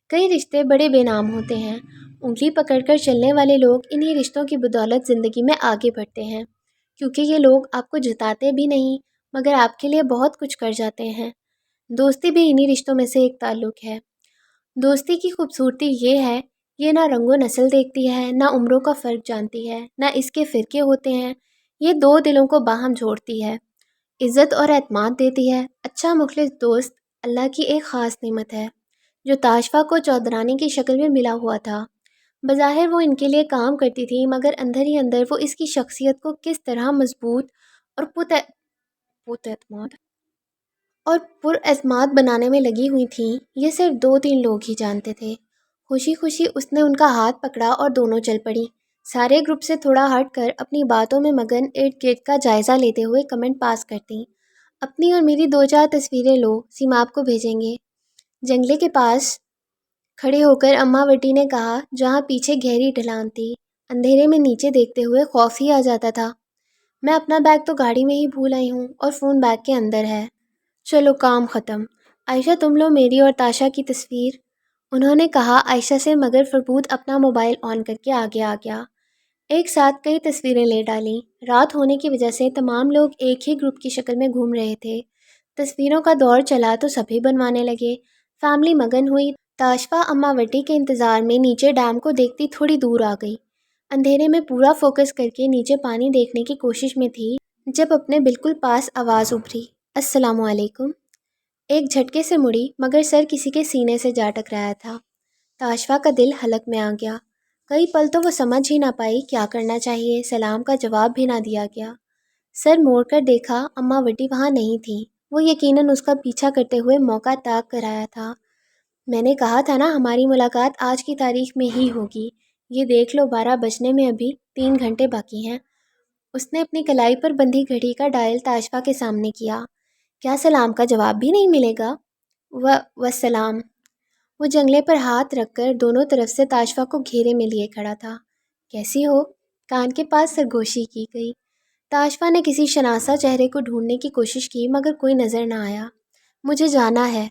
کئی رشتے بڑے بے نام ہوتے ہیں، انگلی پکڑ کر چلنے والے لوگ انہی رشتوں کی بدولت زندگی میں آگے بڑھتے ہیں، کیونکہ یہ لوگ آپ کو جتاتے بھی نہیں مگر آپ کے لیے بہت کچھ کر جاتے ہیں۔ دوستی بھی انہی رشتوں میں سے ایک تعلق ہے۔ دوستی کی خوبصورتی یہ ہے، یہ نہ رنگ و نسل دیکھتی ہے، نہ عمروں کا فرق جانتی ہے، نہ اس کے فرقے ہوتے ہیں، یہ دو دلوں کو باہم جوڑتی ہے، عزت اور اعتماد دیتی ہے۔ اچھا مخلص دوست اللہ کی ایک خاص نعمت ہے جو تاشفا کو چودرانی کی شکل میں ملا ہوا تھا۔ بظاہر وہ ان کے لیے کام کرتی تھی مگر اندر ہی اندر وہ اس کی شخصیت کو کس طرح مضبوط اور پر اعتماد بنانے میں لگی ہوئی تھیں، یہ صرف دو تین لوگ ہی جانتے تھے۔ خوشی خوشی اس نے ان کا ہاتھ پکڑا اور دونوں چل پڑی، سارے گروپ سے تھوڑا ہٹ کر اپنی باتوں میں مگن ارد گرد کا جائزہ لیتے ہوئے کمنٹ پاس کرتی۔ اپنی اور میری دو چار تصویریں لو، سیماب کو بھیجیں گے۔ جنگلے کے پاس کھڑے ہو کر اماں وٹی نے کہا جہاں پیچھے گہری ڈھلان تھی، اندھیرے میں نیچے دیکھتے ہوئے خوف ہی آ جاتا تھا۔ میں اپنا بیگ تو گاڑی میں ہی بھول آئی ہوں اور فون بیگ کے اندر ہے۔ چلو کام ختم۔ عائشہ تم لو میری اور تاشا کی تصویر، انہوں نے کہا عائشہ سے مگر فربود اپنا موبائل آن کر کے آگے آ گیا۔ ایک ساتھ کئی تصویریں لے ڈالیں۔ رات ہونے کی وجہ سے تمام لوگ ایک ہی گروپ کی شکل میں گھوم رہے تھے۔ تصویروں کا دور چلا تو سبھی بنوانے لگے، فیملی مگن ہوئی۔ تاشفا اماں وٹی کے انتظار میں نیچے ڈیم کو دیکھتی تھوڑی دور آ گئی، اندھیرے میں پورا فوکس کر کے نیچے پانی دیکھنے کی کوشش میں تھی جب اپنے بالکل پاس آواز ابھری، السلام علیکم۔ ایک جھٹکے سے مڑی مگر سر کسی کے سینے سے جا ٹکرایا تھا۔ تاشفا کا دل حلق میں آ گیا۔ کئی پل تو وہ سمجھ ہی نہ پائی کیا کرنا چاہیے، سلام کا جواب بھی نہ دیا گیا۔ سر موڑ کر دیکھا، اماں وٹی وہاں نہیں تھی، وہ یقیناً اس کا پیچھا کرتے ہوئے موقع تاک کر آیا تھا۔ میں نے کہا تھا نا ہماری ملاقات آج کی تاریخ میں ہی ہوگی، یہ دیکھ لو 12 بجنے میں ابھی 3 گھنٹے باقی ہیں۔ اس نے اپنی کلائی پر بندھی گھڑی کا ڈائل تاشفا کے سامنے کیا۔ کیا سلام کا جواب بھی نہیں ملے گا؟ وسلام۔ وہ جنگلے پر ہاتھ رکھ کر دونوں طرف سے تاشفا کو گھیرے میں لیے کھڑا تھا۔ کیسی ہو؟ کان کے پاس سرگوشی کی گئی۔ تاشفا نے کسی شناسا چہرے کو ڈھونڈنے کی کوشش کی مگر کوئی نظر نہ آیا۔ مجھے جانا ہے۔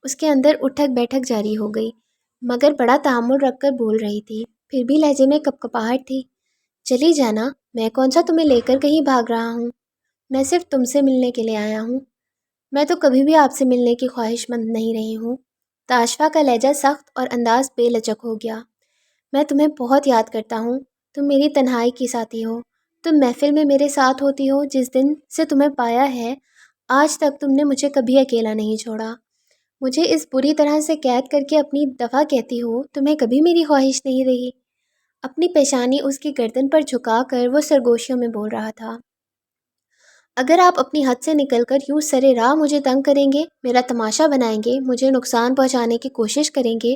اس کے اندر اٹھک بیٹھک جاری ہو گئی مگر بڑا تحمل رکھ کر بول رہی تھی، پھر بھی لہجے میں کپکپاہٹ تھی۔ چلی جانا، میں کون سا تمہیں لے کر کہیں بھاگ رہا ہوں، میں صرف تم سے ملنے کے لیے آیا ہوں۔ میں تو کبھی بھی آپ سے ملنے کی خواہش مند نہیں رہی ہوں۔ تاشفا کا لہجہ سخت اور انداز بے لچک ہو گیا۔ میں تمہیں بہت یاد کرتا ہوں، تم میری تنہائی کی ساتھی ہو، تم محفل میں میرے ساتھ ہوتی ہو، جس دن سے تمہیں پایا ہے آج تک تم نے مجھے کبھی اکیلا نہیں چھوڑا۔ مجھے اس بری طرح سے قید کر کے اپنی دفع کہتی ہو، تمہیں کبھی میری خواہش نہیں رہی۔ اپنی پیشانی اس کی گردن پر جھکا کر وہ سرگوشیوں میں بول رہا تھا، اگر آپ اپنی حد سے نکل کر یوں سرے راہ مجھے تنگ کریں گے، میرا تماشا بنائیں گے، مجھے نقصان پہنچانے کی کوشش کریں گے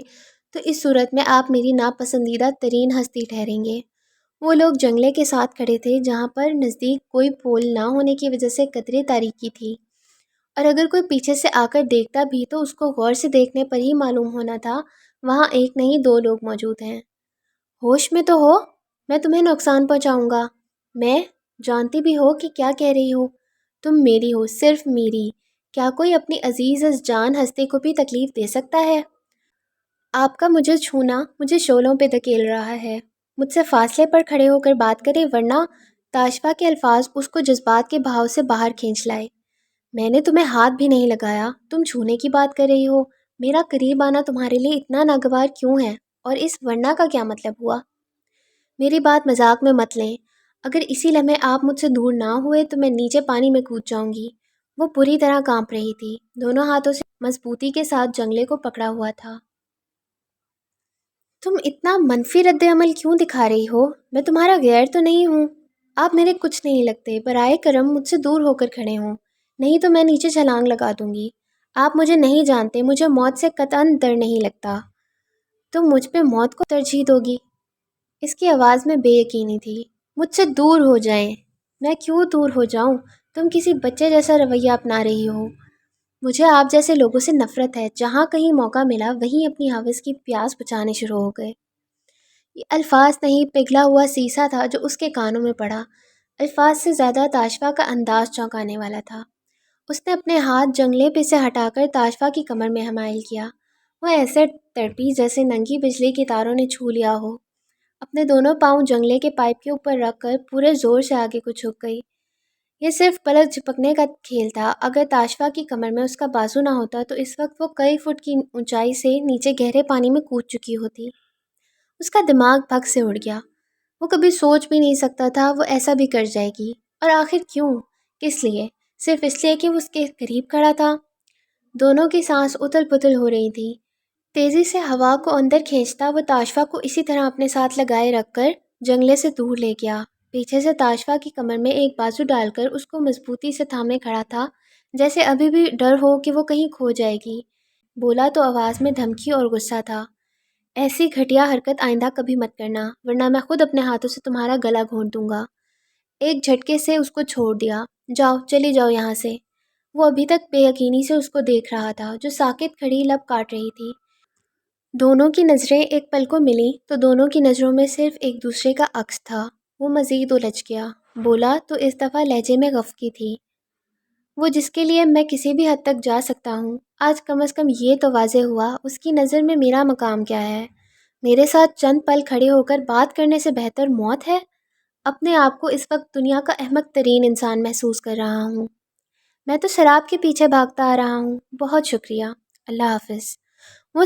تو اس صورت میں آپ میری ناپسندیدہ ترین ہستی ٹھہریں گے۔ وہ لوگ جنگلے کے ساتھ کھڑے تھے جہاں پر نزدیک کوئی پول نہ ہونے کی وجہ سے قدرے تاریکی تھی، اور اگر کوئی پیچھے سے آ کر دیکھتا بھی تو اس کو غور سے دیکھنے پر ہی معلوم ہونا تھا وہاں ایک نہیں 2 لوگ موجود ہیں۔ ہوش میں تو ہو، میں تمہیں نقصان پہنچاؤں گا۔ میں جانتی بھی ہو کہ کیا کہہ رہی ہو، تم میری ہو، صرف میری، کیا کوئی اپنی عزیز از جان ہستی کو بھی تکلیف دے سکتا ہے؟ آپ کا مجھے چھونا مجھے شعلوں پہ دھکیل رہا ہے۔ مجھ سے فاصلے پر کھڑے ہو کر بات کرے ورنہ تاشفا کے الفاظ اس کو جذبات کے بہاؤ سے باہر کھینچ لائے۔ میں نے تمہیں ہاتھ بھی نہیں لگایا، تم چھونے کی بات کر رہی ہو؟ میرا قریب آنا تمہارے لیے اتنا ناگوار کیوں ہے؟ اور اس ورنہ کا کیا مطلب ہوا؟ میری بات مذاق میں مت لیں۔ اگر اسی لمحے آپ مجھ سے دور نہ ہوئے تو میں نیچے پانی میں کود جاؤں گی۔ وہ پوری طرح کانپ رہی تھی، دونوں ہاتھوں سے مضبوطی کے ساتھ جنگلے کو پکڑا ہوا تھا۔ تم اتنا منفی رد عمل کیوں دکھا رہی ہو؟ میں تمہارا غیر تو نہیں ہوں۔ آپ میرے کچھ نہیں لگتے، برائے کرم مجھ سے دور ہو کر کھڑے ہوں، نہیں تو میں نیچے چھلانگ لگا دوں گی۔ آپ مجھے نہیں جانتے، مجھے موت سے قطعاً ڈر نہیں لگتا۔ تم مجھ پہ موت کو ترجیح دو گی؟ اس کی آواز میں بے یقینی تھی۔ مجھ سے دور ہو جائیں۔ میں کیوں دور ہو جاؤں؟ تم کسی بچے جیسا رویہ اپنا رہی ہو۔ مجھے آپ جیسے لوگوں سے نفرت ہے، جہاں کہیں موقع ملا وہیں اپنی حوث کی پیاس بچانے شروع ہو گئے۔ یہ الفاظ نہیں، پگھلا ہوا سیسا تھا جو اس کے کانوں میں پڑا۔ الفاظ سے زیادہ تاشفا کا انداز چونکانے والا تھا۔ اس نے اپنے ہاتھ جنگلے پہ سے ہٹا کر تاشفا کی کمر میں حمائل کیا۔ وہ ایسے تڑپی جیسے ننگی بجلی کی تاروں نے چھو لیا ہو۔ اپنے دونوں پاؤں جنگلے کے پائپ کے اوپر رکھ کر پورے زور سے آگے کو جھک گئی۔ یہ صرف پلک جھپکنے کا کھیل تھا۔ اگر تاشفا کی کمر میں اس کا بازو نہ ہوتا تو اس وقت وہ کئی فٹ کی اونچائی سے نیچے گہرے پانی میں کود چکی ہوتی۔ اس کا دماغ بھگ سے اڑ گیا۔ وہ کبھی سوچ بھی نہیں سکتا تھا وہ ایسا بھی کر جائے گی۔ اور آخر کیوں؟ کس لیے؟ صرف اس لیے کہ وہ اس کے قریب کھڑا تھا۔ دونوں کی سانس اتل پتل ہو رہی تھی۔ تیزی سے ہوا کو اندر کھینچتا وہ تاشفا کو اسی طرح اپنے ساتھ لگائے رکھ کر جنگلے سے دور لے گیا۔ پیچھے سے تاشفا کی کمر میں ایک بازو ڈال کر اس کو مضبوطی سے تھامے کھڑا تھا، جیسے ابھی بھی ڈر ہو کہ وہ کہیں کھو جائے گی۔ بولا تو آواز میں دھمکی اور غصہ تھا۔ ایسی گھٹیا حرکت آئندہ کبھی مت کرنا، ورنہ میں خود اپنے ہاتھوں سے تمہارا گلا گھونٹ دوں گا۔ ایک جھٹکے سے اس کو چھوڑ دیا۔ جاؤ، چلی جاؤ یہاں سے۔ وہ ابھی تک بے یقینی سے اس کو دیکھ رہا تھا جو ساکت کھڑی لب کاٹ رہی تھی۔ دونوں کی نظریں ایک پل کو ملی تو دونوں کی نظروں میں صرف ایک دوسرے کا عکس تھا۔ وہ مزید الجھ گیا۔ بولا تو اس دفعہ لہجے میں خفگی تھی۔ وہ جس کے لیے میں کسی بھی حد تک جا سکتا ہوں، آج کم از کم یہ تو واضح ہوا اس کی نظر میں میرا مقام کیا ہے۔ میرے ساتھ چند پل کھڑے ہو کر بات کرنے سے بہتر موت ہے۔ اپنے آپ کو اس وقت دنیا کا احمق ترین انسان محسوس کر رہا ہوں۔ میں تو شراب کے پیچھے بھاگتا آ رہا ہوں۔ بہت شکریہ، اللہ حافظ۔ وہ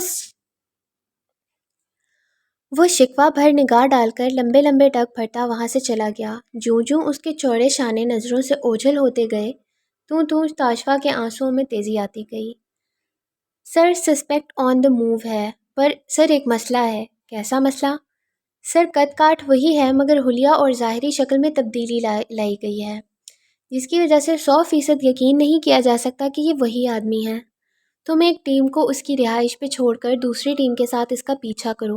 وہ شکوہ بھر نگاہ ڈال کر لمبے لمبے ڈگ بھرتا وہاں سے چلا گیا۔ جوں جوں اس کے چوڑے شانے نظروں سے اوجھل ہوتے گئے، توں تاشفا کے آنسوؤں میں تیزی آتی گئی۔ سر، سسپیکٹ آن دا موو ہے، پر سر ایک مسئلہ ہے۔ کیسا مسئلہ؟ سر، قد کاٹ وہی ہے مگر حلیہ اور ظاہری شکل میں تبدیلی لائی گئی ہے، جس کی وجہ سے 100% یقین نہیں کیا جا سکتا کہ یہ وہی آدمی ہے۔ تم ایک ٹیم کو اس کی رہائش پہ چھوڑ کر دوسری ٹیم کے ساتھ اس کا پیچھا کرو،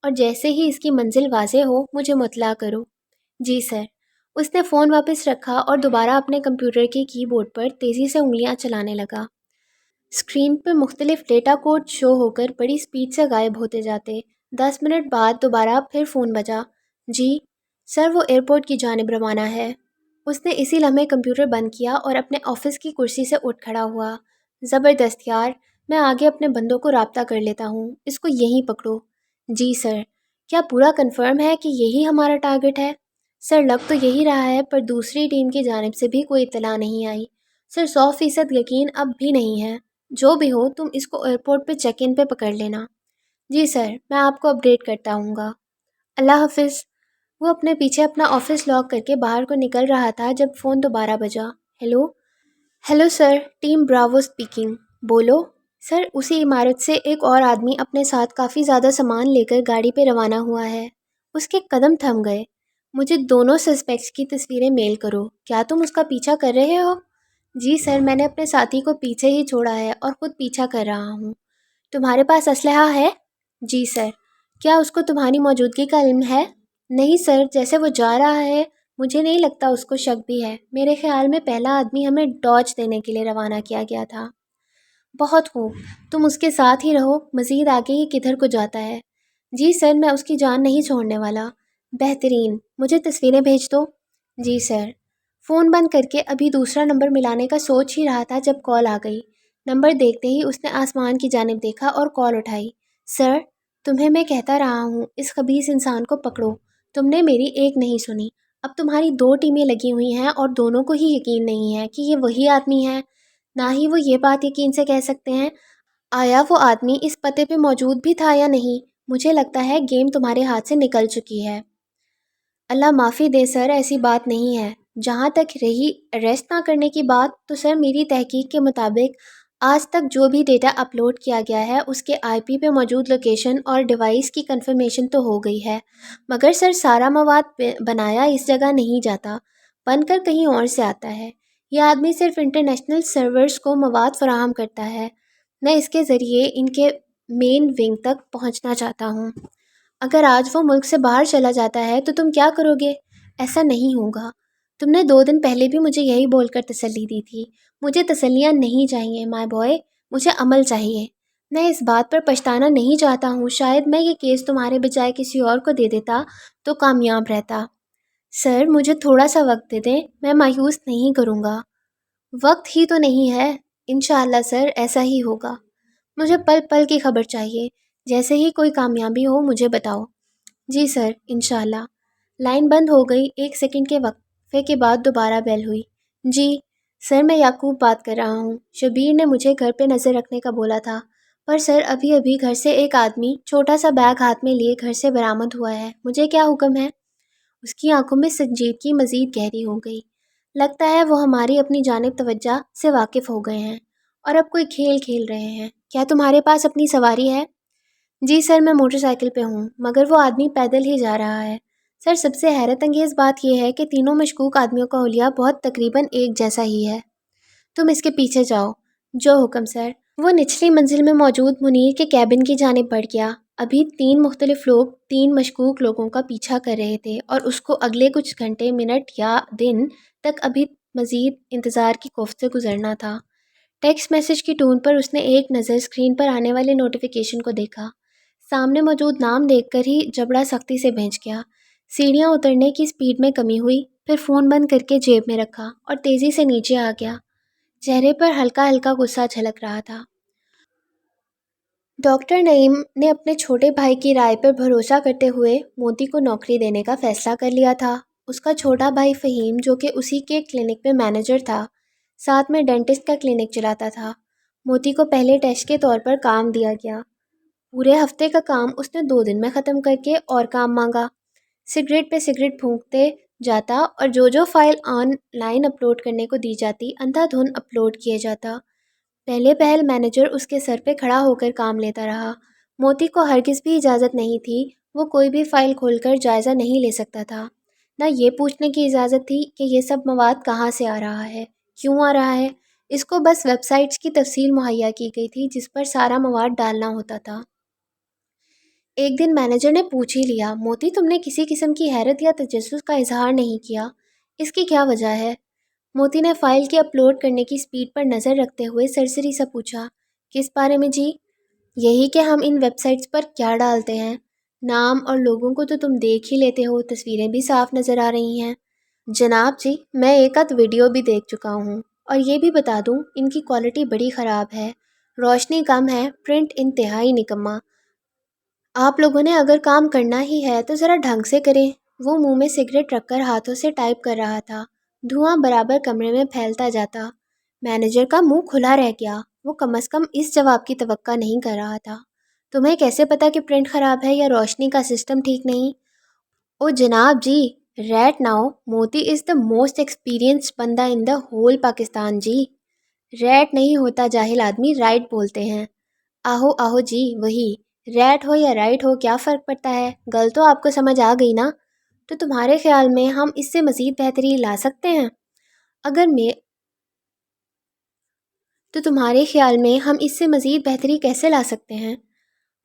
اور جیسے ہی اس کی منزل واضح ہو مجھے مطلع کرو۔ جی سر۔ اس نے فون واپس رکھا اور دوبارہ اپنے کمپیوٹر کے کی بورڈ پر تیزی سے انگلیاں چلانے لگا۔ اسکرین پر مختلف ڈیٹا کوڈ شو ہو کر بڑی سپیڈ سے غائب ہوتے جاتے۔ 10 منٹ بعد دوبارہ پھر فون بجا۔ جی سر، وہ ایئرپورٹ کی جانب روانہ ہے۔ اس نے اسی لمحے کمپیوٹر بند کیا اور اپنے آفس کی کرسی سے اٹھ کھڑا ہوا۔ زبردست یار، میں آگے اپنے بندوں کو رابطہ کر لیتا ہوں، اس کو یہیں پکڑو۔ جی سر۔ کیا پورا کنفرم ہے کہ یہی ہمارا ٹارگٹ ہے؟ سر، لگ تو یہی رہا ہے، پر دوسری ٹیم کی جانب سے بھی کوئی اطلاع نہیں آئی۔ سر، 100% یقین اب بھی نہیں ہے۔ جو بھی ہو تم اس کو ایئرپورٹ پہ چیک ان پہ پکڑ لینا۔ جی سر، میں آپ کو اپڈیٹ کرتا ہوں گا۔ اللہ حافظ۔ وہ اپنے پیچھے اپنا آفس لاک کر کے باہر کو نکل رہا تھا جب فون دوبارہ بجا۔ Hello? Hello sir, team Bravo speaking. بولو۔ سر، اسی عمارت سے ایک اور آدمی اپنے ساتھ کافی زیادہ سامان لے کر گاڑی پہ روانہ ہوا ہے۔ اس کے قدم تھم گئے۔ مجھے دونوں سسپیکٹس کی تصویریں میل کرو۔ کیا تم اس کا پیچھا کر رہے ہو؟ جی سر، میں نے اپنے ساتھی کو پیچھے ہی چھوڑا ہے اور خود پیچھا کر رہا ہوں۔ تمہارے پاس اسلحہ ہے؟ جی سر۔ کیا اس کو تمہاری موجودگی کا علم ہے؟ نہیں سر، جیسے وہ جا رہا ہے مجھے نہیں لگتا اس کو شک بھی ہے۔ میرے خیال میں پہلا آدمی ہمیں ڈاج دینے کے لیے روانہ کیا گیا تھا۔ بہت خوب، تم اس کے ساتھ ہی رہو۔ مزید آگے ہی کدھر کو جاتا ہے؟ جی سر، میں اس کی جان نہیں چھوڑنے والا۔ بہترین، مجھے تصویریں بھیج دو۔ جی سر۔ فون بند کر کے ابھی دوسرا نمبر ملانے کا سوچ ہی رہا تھا جب کال آ گئی۔ نمبر دیکھتے ہی اس نے آسمان کی جانب دیکھا اور کال اٹھائی۔ سر، تمہیں میں کہتا رہا ہوں اس خبیث انسان کو پکڑو۔ تم نے میری ایک نہیں سنی۔ اب تمہاری دو ٹیمیں لگی ہوئی ہیں اور دونوں کو ہی یقین نہیں ہے کہ یہ وہی آدمی ہے۔ نہ ہی وہ یہ بات یقین سے کہہ سکتے ہیں۔ آیا وہ آدمی اس پتے پہ موجود بھی تھا یا نہیں؟ مجھے لگتا ہے گیم تمہارے ہاتھ سے نکل چکی ہے۔ اللہ معافی دے سر، ایسی بات نہیں ہے۔ جہاں تک رہی اریسٹ نہ کرنے کی بات، تو سر میری تحقیق کے مطابق آج تک جو بھی ڈیٹا اپلوڈ کیا گیا ہے اس کے آئی پی پہ موجود لوکیشن اور ڈیوائس کی کنفرمیشن تو ہو گئی ہے، مگر سر سارا مواد بنایا اس جگہ نہیں جاتا، بن کر کہیں اور سے آتا ہے۔ یہ آدمی صرف انٹرنیشنل سرورز کو مواد فراہم کرتا ہے۔ میں اس کے ذریعے ان کے مین ونگ تک پہنچنا چاہتا ہوں۔ اگر آج وہ ملک سے باہر چلا جاتا ہے تو تم کیا کرو گے؟ ایسا نہیں ہوگا۔ تم نے 2 دن پہلے بھی مجھے یہی بول کر تسلی دی تھی۔ مجھے تسلیاں نہیں چاہیے مائی بوائے، مجھے عمل چاہیے۔ میں اس بات پر پچھتانا نہیں چاہتا ہوں۔ شاید میں یہ کیس تمہارے بجائے کسی اور کو دے دیتا تو کامیاب رہتا۔ سر، مجھے تھوڑا سا وقت دے دیں، میں مایوس نہیں کروں گا۔ وقت ہی تو نہیں ہے۔ انشاءاللہ سر، ایسا ہی ہوگا۔ مجھے پل پل کی خبر چاہیے۔ جیسے ہی کوئی کامیابی ہو مجھے بتاؤ۔ جی سر، انشاءاللہ۔ لائن بند ہو گئی۔ 1 سیکنڈ کے وقفے کے بعد دوبارہ بیل ہوئی۔ جی سر، میں یعقوب بات کر رہا ہوں۔ شبیر نے مجھے گھر پہ نظر رکھنے کا بولا تھا، پر سر ابھی ابھی گھر سے ایک آدمی چھوٹا سا بیگ ہاتھ میں لیے گھر سے برآمد ہوا ہے۔ مجھے کیا حکم ہے؟ اس کی آنکھوں میں سنجیدگی مزید گہری ہو گئی۔ لگتا ہے وہ ہماری اپنی جانب توجہ سے واقف ہو گئے ہیں اور اب کوئی کھیل کھیل رہے ہیں۔ کیا تمہارے پاس اپنی سواری ہے؟ جی سر، میں موٹر سائیکل پہ ہوں، مگر وہ آدمی پیدل ہی جا رہا ہے۔ سر، سب سے حیرت انگیز بات یہ ہے کہ تینوں مشکوک آدمیوں کا حلیہ بہت تقریباً ایک جیسا ہی ہے۔ تم اس کے پیچھے جاؤ۔ جو حکم سر۔ وہ نچلی منزل میں موجود منیر کے کیبن کی جانب بڑھ گیا۔ ابھی 3 مختلف لوگ 3 مشکوک لوگوں کا پیچھا کر رہے تھے اور اس کو اگلے کچھ گھنٹے، منٹ یا دن تک ابھی مزید انتظار کی کوفت سے گزرنا تھا۔ ٹیکسٹ میسج کی ٹون پر اس نے ایک نظر اسکرین پر آنے والے نوٹیفیکیشن کو دیکھا۔ سامنے موجود نام دیکھ کر ہی جبڑا سختی سے بھینچ گیا۔ سیڑھیاں اترنے کی سپیڈ میں کمی ہوئی، پھر فون بند کر کے جیب میں رکھا اور تیزی سے نیچے آ گیا۔ چہرے پر ہلکا ہلکا غصہ جھلک رہا تھا۔ ڈاکٹر نعیم نے اپنے چھوٹے بھائی کی رائے پر بھروسہ کرتے ہوئے موتی کو نوکری دینے کا فیصلہ کر لیا تھا۔ اس کا چھوٹا بھائی فہیم، جو کہ اسی کے کلینک میں مینیجر تھا، ساتھ میں ڈینٹسٹ کا کلینک چلاتا تھا۔ موتی کو پہلے ٹیسٹ کے طور پر کام دیا گیا۔ پورے ہفتے کا کام اس نے 2 دن میں ختم کر کے اور کام مانگا۔ سگریٹ پہ سگریٹ پھونکتے جاتا اور جو فائل آن لائن اپلوڈ کرنے کو دی جاتی اندھا دھند اپلوڈ کیے جاتا۔ پہلے پہل مینیجر اس کے سر پہ کھڑا ہو کر کام لیتا رہا۔ موتی کو ہرگز بھی اجازت نہیں تھی، وہ کوئی بھی فائل کھول کر جائزہ نہیں لے سکتا تھا، نہ یہ پوچھنے کی اجازت تھی کہ یہ سب مواد کہاں سے آ رہا ہے، کیوں آ رہا ہے۔ اس کو بس ویب سائٹس کی تفصیل مہیا کی گئی تھی جس پر سارا مواد ڈالنا ہوتا تھا۔ ایک دن مینیجر نے پوچھ ہی لیا، موتی تم نے کسی قسم کی حیرت یا تجسس کا اظہار نہیں کیا، اس کی کیا وجہ ہے؟ موتی نے فائل کے اپلوڈ کرنے کی سپیڈ پر نظر رکھتے ہوئے سرسری سا پوچھا۔ کس بارے میں جی؟ یہی کہ ہم ان ویب سائٹس پر کیا ڈالتے ہیں۔ نام اور لوگوں کو تو تم دیکھ ہی لیتے ہو، تصویریں بھی صاف نظر آ رہی ہیں۔ جناب جی، میں ایک آدھ ویڈیو بھی دیکھ چکا ہوں، اور یہ بھی بتا دوں ان کی کوالٹی بڑی خراب ہے، روشنی کم ہے، پرنٹ انتہائی نکما۔ آپ لوگوں نے اگر کام کرنا ہی ہے تو ذرا ڈھنگ سے کریں۔ وہ منہ میں سگریٹ رکھ کر ہاتھوں سے ٹائپ کر رہا تھا۔ دھواں برابر کمرے میں پھیلتا جاتا۔ مینیجر کا منہ کھلا رہ گیا۔ وہ کم از کم اس جواب کی توقع نہیں کر رہا تھا۔ تمہیں کیسے پتا کہ پرنٹ خراب ہے یا روشنی کا سسٹم ٹھیک نہیں؟ او جناب جی، right now Moti is the most experienced بندہ ان دا ہول پاکستان جی۔ ریٹ نہیں ہوتا جاہل آدمی، رائٹ بولتے ہیں۔ آہو آہو جی، وہی۔ ریٹ ہو یا رائٹ ہو کیا فرق پڑتا ہے؟ گل تو آپ کو سمجھ آ گئی نا؟ تو تمہارے خیال میں ہم اس سے مزید بہتری لا سکتے ہیں؟ تو تمہارے خیال میں ہم اس سے مزید بہتری کیسے لا سکتے ہیں؟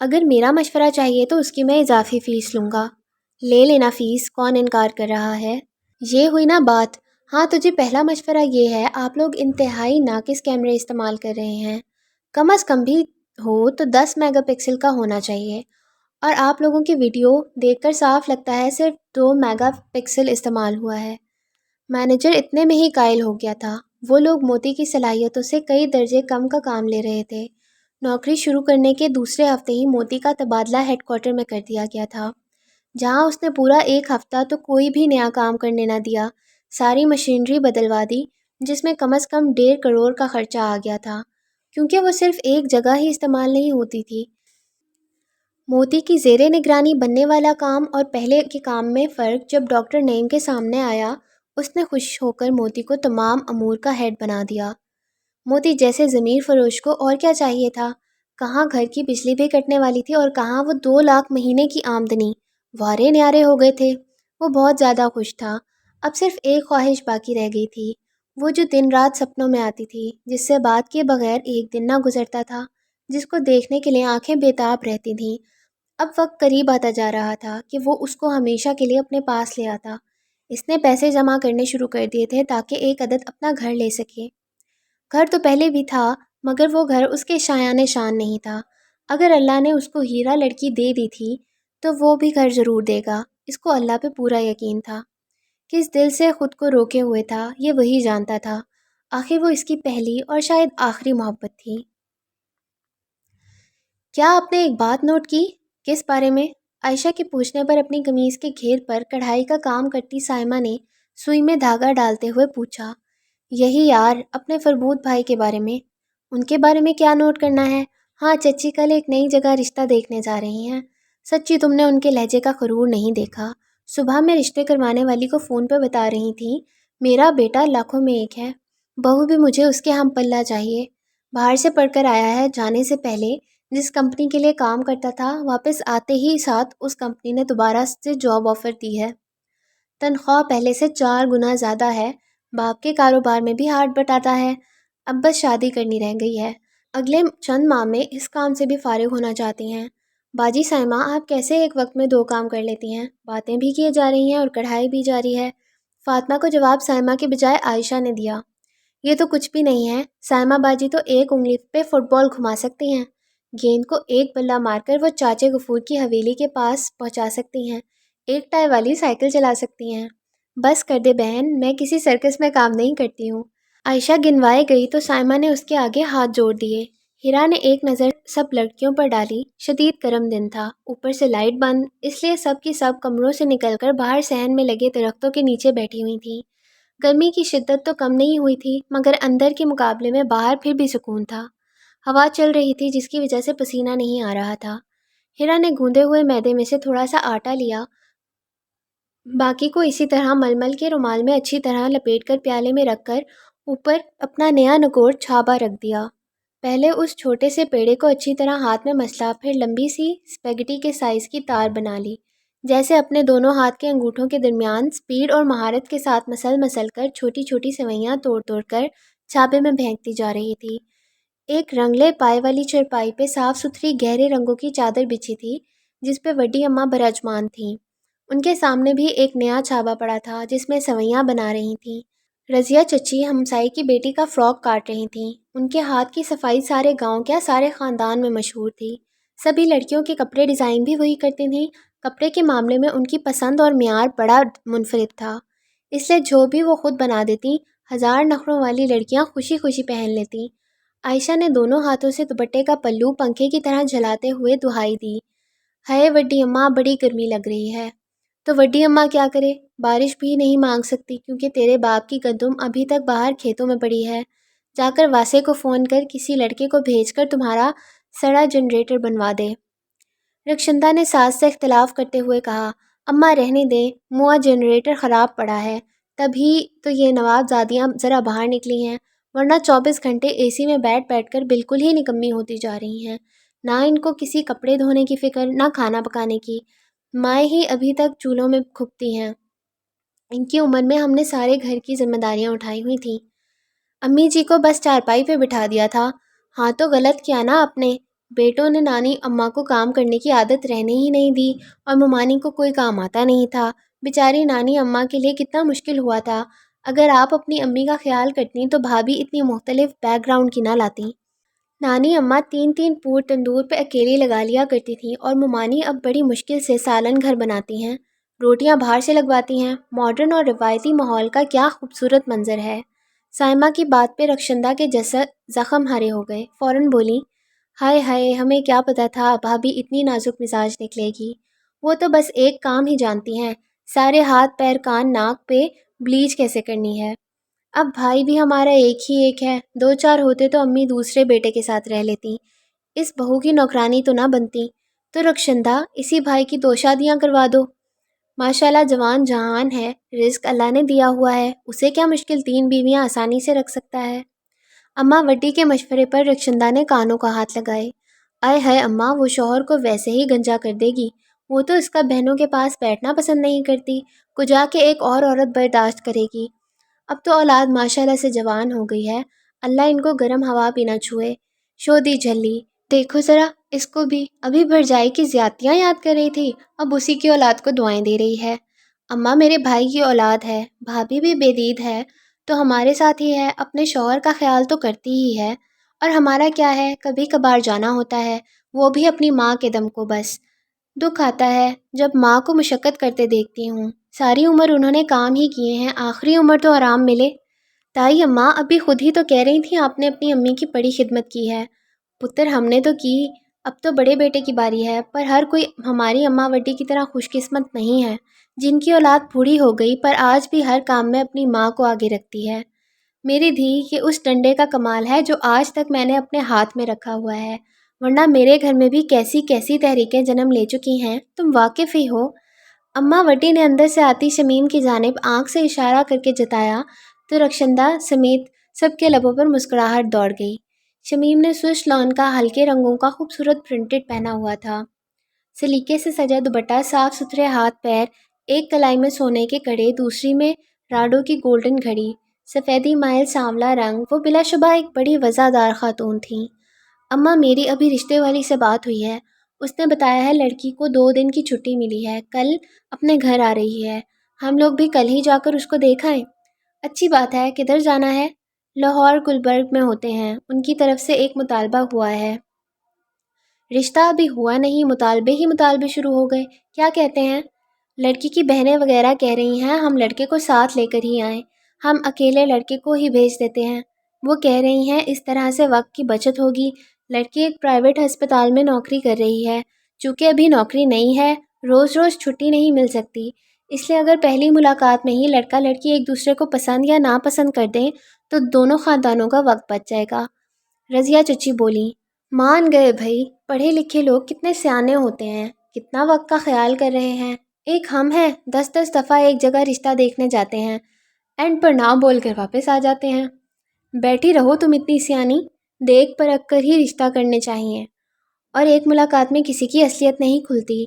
اگر میرا مشورہ چاہیے تو اس کی میں اضافی فیس لوں گا۔ لے لینا فیس، کون انکار کر رہا ہے؟ یہ ہوئی نا بات۔ ہاں تو جی، پہلا مشورہ یہ ہے، آپ لوگ انتہائی ناقص کیمرے استعمال کر رہے ہیں، کم از کم بھی ہو تو 10 میگا پکسل کا ہونا چاہیے، اور آپ لوگوں کی ویڈیو دیکھ کر صاف لگتا ہے صرف 2 میگا پکسل استعمال ہوا ہے۔ مینیجر اتنے میں ہی قائل ہو گیا تھا۔ وہ لوگ موتی کی صلاحیتوں سے کئی درجے کم کا کام لے رہے تھے۔ نوکری شروع کرنے کے دوسرے ہفتے ہی موتی کا تبادلہ ہیڈ کوارٹر میں کر دیا گیا تھا، جہاں اس نے پورا ایک ہفتہ تو کوئی بھی نیا کام کرنے نہ دیا۔ ساری مشینری بدلوا دی، جس میں کم از کم 1.5 کروڑ کا خرچہ آ گیا تھا، کیونکہ وہ صرف ایک جگہ ہی استعمال نہیں ہوتی تھی۔ موتی کی زیر نگرانی بننے والا کام اور پہلے کے کام میں فرق جب ڈاکٹر نعیم کے سامنے آیا، اس نے خوش ہو کر موتی کو تمام امور کا ہیڈ بنا دیا۔ موتی جیسے ضمیر فروش کو اور کیا چاہیے تھا؟ کہاں گھر کی بجلی بھی کٹنے والی تھی اور کہاں وہ 2 لاکھ مہینے کی آمدنی۔ وارے نیارے ہو گئے تھے۔ وہ بہت زیادہ خوش تھا۔ اب صرف ایک خواہش باقی رہ گئی تھی، وہ جو دن رات سپنوں میں آتی تھی، جس سے بات کیے بغیر ایک دن نہ گزرتا تھا، جس کو دیکھنے کے لیے آنکھیں بےتاب رہتی تھیں۔ اب وقت قریب آتا جا رہا تھا کہ وہ اس کو ہمیشہ کے لیے اپنے پاس لے آتا۔ اس نے پیسے جمع کرنے شروع کر دیے تھے تاکہ ایک عدد اپنا گھر لے سکے۔ گھر تو پہلے بھی تھا، مگر وہ گھر اس کے شایان شان نہیں تھا۔ اگر اللہ نے اس کو ہیرا لڑکی دے دی تھی تو وہ بھی گھر ضرور دے گا۔ اس کو اللہ پہ پورا یقین تھا۔ کس دل سے خود کو روکے ہوئے تھا، یہ وہی جانتا تھا۔ آخر وہ اس کی پہلی اور شاید آخری محبت تھی۔ کیا آپ نے ایک بات نوٹ کی؟ کس بارے میں؟ عائشہ کے پوچھنے پر اپنی قمیض کے گھیر پر کڑھائی کا کام کرتی سائمہ نے سوئی میں دھاگا ڈالتے ہوئے پوچھا۔ یہی یار، اپنے فربود بھائی کے بارے میں۔ ان کے بارے میں کیا نوٹ کرنا ہے؟ ہاں چچی کل ایک نئی جگہ رشتہ دیکھنے جا رہی ہیں۔ سچی تم نے ان کے لہجے کا غرور نہیں دیکھا۔ صبح میں رشتے کروانے والی کو فون پہ بتا رہی تھی، میرا بیٹا لاکھوں میں ایک ہے، بہو بھی مجھے اس کے ہم پلہ چاہیے۔ باہر سے پڑھ کر آیا ہے، جانے سے پہلے جس کمپنی کے لیے کام کرتا تھا، واپس آتے ہی ساتھ اس کمپنی نے دوبارہ سے جاب آفر دی ہے۔ تنخواہ پہلے سے 4 گنا زیادہ ہے، باپ کے کاروبار میں بھی ہاتھ بٹاتا ہے۔ اب بس شادی کرنی رہ گئی ہے، اگلے چند ماہ میں اس کام سے بھی فارغ ہونا چاہتی ہیں۔ باجی سائمہ، آپ کیسے ایک وقت میں 2 کام کر لیتی ہیں؟ باتیں بھی کیے جا رہی ہیں اور کڑھائی بھی جاری ہے۔ فاطمہ کو جواب سائمہ کے بجائے عائشہ نے دیا۔ یہ تو کچھ بھی نہیں ہے، سائمہ باجی تو ایک انگلی پہ فٹ بال گھما سکتی ہیں۔ گیند کو ایک بلہ مار کر وہ چاچے غفور کی حویلی کے پاس پہنچا سکتی ہیں، ایک ٹائر والی سائیکل چلا سکتی ہیں۔ بس کر دے بہن، میں کسی سرکس میں کام نہیں کرتی ہوں۔ عائشہ گنوائے گئی تو سائمہ نے اس کے آگے ہاتھ جوڑ دیے۔ ہیرا نے ایک نظر سب لڑکیوں پر ڈالی۔ شدید گرم دن تھا، اوپر سے لائٹ بند، اس لیے سب کی سب کمروں سے نکل کر باہر صحن میں لگے درختوں کے نیچے بیٹھی ہوئی تھیں۔ گرمی کی شدت تو کم نہیں ہوئی تھی، مگر اندر کے مقابلے میں باہر پھر بھی سکون تھا۔ ہوا چل رہی تھی جس کی وجہ سے پسینہ نہیں آ رہا تھا۔ ہیرا نے گوندے ہوئے میدے میں سے تھوڑا سا آٹا لیا، باقی کو اسی طرح مل مل کے رومال میں اچھی طرح لپیٹ کر پیالے میں رکھ کر اوپر اپنا نیا نکوڑ چھابا رکھ دیا۔ پہلے اس چھوٹے سے پیڑے کو اچھی طرح ہاتھ میں مسلا، پھر لمبی سی اسپیگٹی کے سائز کی تار بنا لی، جیسے اپنے دونوں ہاتھ کے انگوٹھوں کے درمیان سپیڈ اور مہارت کے ساتھ مسل مسل کر چھوٹی چھوٹی سوئیاں توڑ توڑ کر چھابے میں پھینکتی جا رہی تھی۔ ایک رنگلے پائے والی چرپائی پہ صاف ستھری گہرے رنگوں کی چادر بچھی تھی، جس پہ وڈی اماں براجمان تھیں۔ ان کے سامنے بھی ایک نیا چھابا پڑا تھا جس میں سوئیاں بنا رہی تھیں۔ رضیہ چچی ہمسائی کی بیٹی کا فراک کاٹ رہی تھیں۔ ان کے ہاتھ کی صفائی سارے گاؤں کیا سارے خاندان میں مشہور تھی۔ سبھی لڑکیوں کے کپڑے ڈیزائن بھی وہی کرتی تھیں۔ کپڑے کے معاملے میں ان کی پسند اور معیار بڑا منفرد تھا، اس لیے جو بھی وہ خود بنا دیتی، 1000 نخروں والی لڑکیاں خوشی خوشی پہن لیتیں۔ عائشہ نے دونوں ہاتھوں سے دوپٹے کا پلو پنکھے کی طرح جھلاتے ہوئے دہائی دی، ہائے وڈی اماں، بڑی گرمی لگ رہی ہے۔ تو وڈی اماں کیا کرے؟ بارش بھی نہیں مانگ سکتی کیونکہ تیرے باپ کی گندم ابھی تک باہر کھیتوں میں پڑی ہے۔ جا کر واسے کو فون کر کسی لڑکے کو بھیج کر تمہارا سڑا جنریٹر بنوا دے۔ رخشندہ نے ساس سے اختلاف کرتے ہوئے کہا، اماں رہنے دیں، موا جنریٹر خراب پڑا ہے، تبھی تو یہ نواب زادیاں ذرا باہر نکلی ہیں، ورنہ 24 گھنٹے اے سی میں بیٹھ بیٹھ کر بالکل ہی نکمی ہوتی جا رہی ہیں۔ نہ ان کو کسی کپڑے دھونے کی فکر، نہ کھانا پکانے کی۔ مائیں ہی ابھی تک چولہوں میں کھپتی ہیں۔ ان کی عمر میں ہم نے سارے گھر کی ذمہ داریاں اٹھائی ہوئی تھیں، امی جی کو بس چارپائی پہ بٹھا دیا تھا۔ ہاں تو غلط کیا نا آپ نے؟ بیٹوں نے نانی اماں کو کام کرنے کی عادت رہنے ہی نہیں دی، اور ممانی کو کوئی کام آتا نہیں تھا۔ بیچاری نانی اماں کے لیے کتنا مشکل ہوا تھا۔ اگر آپ اپنی امی کا خیال کرتیں تو بھابھی اتنی مختلف بیک گراؤنڈ کی نہ لاتی۔ نانی اماں 3 پور تندور پہ اکیلی لگا لیا کرتی تھیں، اور ممانی اب بڑی مشکل سے سالن گھر بناتی ہیں۔ روٹیاں باہر سے لگواتی ہیں۔ ماڈرن اور روایتی ماحول کا کیا خوبصورت منظر ہے۔ سائمہ کی بات پہ رخشندہ کے جسد زخم ہرے ہو گئے۔ فوراً بولی، ہائے ہائے، ہمیں کیا پتہ تھا بھابھی اتنی نازک مزاج نکلے گی۔ وہ تو بس ایک کام ہی جانتی ہیں، سارے ہاتھ پیر کان ناک پہ بلیچ کیسے کرنی ہے۔ اب بھائی بھی ہمارا ایک ہی ایک ہے، دو چار ہوتے تو امی دوسرے بیٹے کے ساتھ رہ لیتی، اس بہو کی نوکرانی تو نہ بنتی۔ تو رخشندہ، اسی بھائی کی 2 شادیاں کروا دو۔ ماشاءاللہ جوان جہان ہے، رزق اللہ نے دیا ہوا ہے، اسے کیا مشکل 3 بیویاں آسانی سے رکھ سکتا ہے۔ اماں وٹی کے مشورے پر رخشندہ نے کانوں کا ہاتھ لگائے۔ آئے ہائے اماں، وہ شوہر کو ویسے ہی گنجا کر دے گی، وہ تو اس کا بہنوں کے پاس بیٹھنا پسند نہیں کرتی، کجا کے ایک اور عورت برداشت کرے گی۔ اب تو اولاد ماشاءاللہ سے جوان ہو گئی ہے، اللہ ان کو گرم ہوا بھی نہ چھوئے۔ شودی جھلی، دیکھو ذرا اس کو بھی، ابھی بھرجائی کی زیادتیاں یاد کر رہی تھی، اب اسی کی اولاد کو دعائیں دے رہی ہے۔ اماں میرے بھائی کی اولاد ہے، بھابھی بھی بے دید ہے تو ہمارے ساتھ ہی ہے، اپنے شوہر کا خیال تو کرتی ہی ہے، اور ہمارا کیا ہے، کبھی کبھار جانا ہوتا ہے، وہ بھی اپنی ماں کے دم کو بس۔ دکھ آتا ہے جب ماں کو مشقت کرتے دیکھتی ہوں، ساری عمر انہوں نے کام ہی کیے ہیں، آخری عمر تو آرام ملے۔ تائی اماں ابھی خود ہی تو کہہ رہی تھیں آپ نے اپنی امی کی بڑی خدمت کی ہے۔ پتر ہم نے تو کی، اب تو بڑے بیٹے کی باری ہے، پر ہر کوئی ہماری اماں وٹی کی طرح خوش قسمت نہیں ہے، جن کی اولاد بوڑھی ہو گئی پر آج بھی ہر کام میں اپنی ماں کو آگے رکھتی ہے۔ میری دھی، یہ اس ڈنڈے کا کمال ہے جو آج تک میں نے اپنے ہاتھ میں رکھا ہوا ہے، ورنہ میرے گھر میں بھی کیسی کیسی تحریکیں جنم لے چکی ہیں، تم واقف ہی ہو۔ اماں وٹی نے اندر سے آتی شمیم کی جانب آنکھ سے اشارہ کر کے جتایا تو رخشندہ سمیت سب کے لبوں پر مسکراہٹ دوڑ گئی۔ شمیم نے سوش لان کا ہلکے رنگوں کا خوبصورت پرنٹڈ پہنا ہوا تھا، سلیقے سے سجا دوپٹہ، صاف ستھرے ہاتھ پیر، ایک کلائی میں سونے کے کڑے، دوسری میں راڈو کی گولڈن گھڑی، سفیدی مائل سانولا رنگ، وہ بلا شبہ ایک بڑی وزادار خاتون تھیں۔ اماں میری ابھی رشتے والی سے بات ہوئی ہے، اس نے بتایا ہے لڑکی کو 2 دن کی چھٹی ملی ہے، کل اپنے گھر آ رہی ہے، ہم لوگ بھی کل ہی جا کر اس کو دیکھ آئیں۔ اچھی بات ہے، کدھر جانا ہے؟ لاہور گلبرگ میں ہوتے ہیں، ان کی طرف سے ایک مطالبہ ہوا ہے۔ رشتہ ابھی ہوا نہیں، مطالبے ہی مطالبے شروع ہو گئے، کیا کہتے ہیں؟ لڑکی کی بہنیں وغیرہ کہہ رہی ہیں ہم لڑکے کو ساتھ لے کر ہی آئیں، ہم اکیلے لڑکے کو ہی بھیج دیتے ہیں۔ وہ کہہ رہی ہیں اس طرح سے وقت کی بچت ہوگی، لڑکی ایک پرائیویٹ ہسپتال میں نوکری کر رہی ہے، چونکہ ابھی نوکری نہیں ہے، روز روز چھٹی نہیں مل سکتی، اس لیے اگر پہلی ملاقات میں ہی لڑکا لڑکی ایک دوسرے کو پسند یا ناپسند کر دیں تو دونوں خاندانوں کا وقت بچ جائے گا۔ رضیہ چچی بولی، مان گئے بھائی، پڑھے لکھے لوگ کتنے سیانے ہوتے ہیں، کتنا وقت کا خیال کر رہے ہیں، ایک ہم ہیں 10 دفعہ ایک جگہ رشتہ دیکھنے جاتے ہیں، اینڈ پر نہ بول کر واپس آ جاتے ہیں۔ بیٹھی رہو تم اتنی سیانی، دیکھ پرکھ کر ہی رشتہ کرنے چاہیے، اور ایک ملاقات میں کسی کی اصلیت نہیں کھلتی،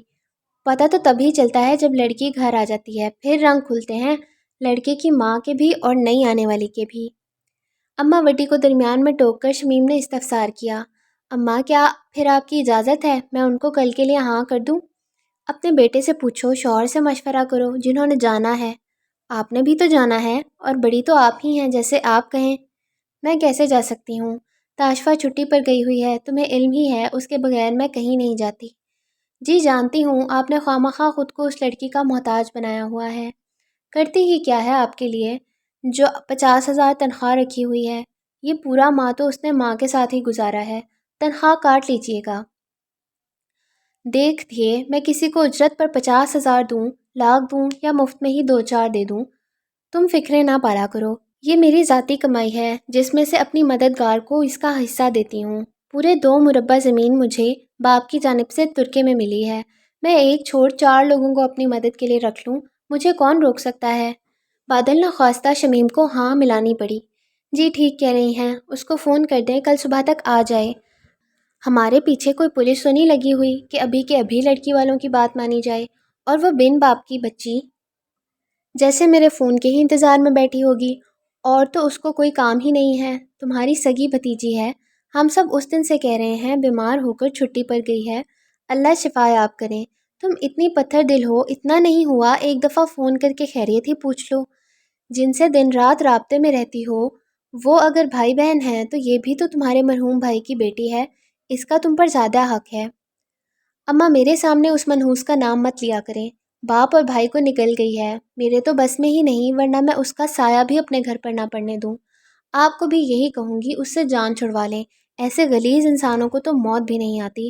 پتہ تو تبھی چلتا ہے جب لڑکی گھر آ جاتی ہے، پھر رنگ کھلتے ہیں لڑکے کی ماں کے بھی اور نئی آنے والی کے بھی۔ اماں وٹی کو درمیان میں ٹوک کر شمیم نے استفسار کیا، اماں کیا پھر آپ کی اجازت ہے میں ان کو کل کے لیے ہاں کر دوں؟ اپنے بیٹے سے پوچھو، شوہر سے مشورہ کرو، جنہوں نے جانا ہے، آپ نے بھی تو جانا ہے، اور بڑی تو آپ ہی ہیں، جیسے آپ کہیں۔ میں کیسے جا سکتی ہوں؟ تاشفا چھٹی پر گئی ہوئی ہے، تمہیں علم ہی ہے اس کے بغیر میں کہیں نہیں جاتی۔ جی جانتی ہوں، آپ نے خوامخواہ خود کو اس لڑکی کا محتاج بنایا ہوا ہے، کرتی ہی کیا ہے آپ کے لیے، جو 50,000 تنخواہ رکھی ہوئی ہے، یہ پورا ماہ تو اس نے ماں کے ساتھ ہی گزارا ہے، تنخواہ کاٹ لیجئے گا۔ دیکھیے میں کسی کو اجرت پر 50,000 دوں، لاکھ دوں یا مفت میں ہی 2-4 دے دوں، تم فکریں نہ پالا کرو، یہ میری ذاتی کمائی ہے جس میں سے اپنی مددگار کو اس کا حصہ دیتی ہوں، پورے 2 مربع زمین مجھے باپ کی جانب سے ترکے میں ملی ہے، میں ایک چھوڑ 4 لوگوں کو اپنی مدد کے لیے رکھ لوں، مجھے کون روک سکتا ہے؟ بادل نخواستہ شمیم کو ہاں ملانی پڑی۔ جی ٹھیک کہہ رہی ہیں، اس کو فون کر دیں کل صبح تک آ جائے، ہمارے پیچھے کوئی پولیس تو نہیں لگی ہوئی کہ ابھی کے ابھی لڑکی والوں کی بات مانی جائے، اور وہ بن باپ کی بچی جیسے میرے فون کے ہی انتظار میں بیٹھی ہوگی، اور تو اس کو کوئی کام ہی نہیں ہے، تمہاری سگی بھتیجی ہے، ہم سب اس دن سے کہہ رہے ہیں بیمار ہو کر چھٹی پر گئی ہے، اللہ شفا یاب کریں، تم اتنی پتھر دل ہو، اتنا نہیں ہوا ایک دفعہ فون کر کے خیریت ہی پوچھ لو، جن سے دن رات رابطے میں رہتی ہو، وہ اگر بھائی بہن ہیں تو یہ بھی تو تمہارے مرحوم بھائی کی بیٹی ہے، اس کا تم پر زیادہ حق ہے۔ اماں میرے سامنے اس منحوس کا نام مت لیا کریں، باپ اور بھائی کو نکل گئی ہے، میرے تو بس میں ہی نہیں، ورنہ میں اس کا سایہ بھی اپنے گھر پر نہ پڑنے دوں۔ آپ کو بھی یہی کہوں گی، اس سے جان چھڑوا لیں، ایسے غلیظ انسانوں کو تو موت بھی نہیں آتی۔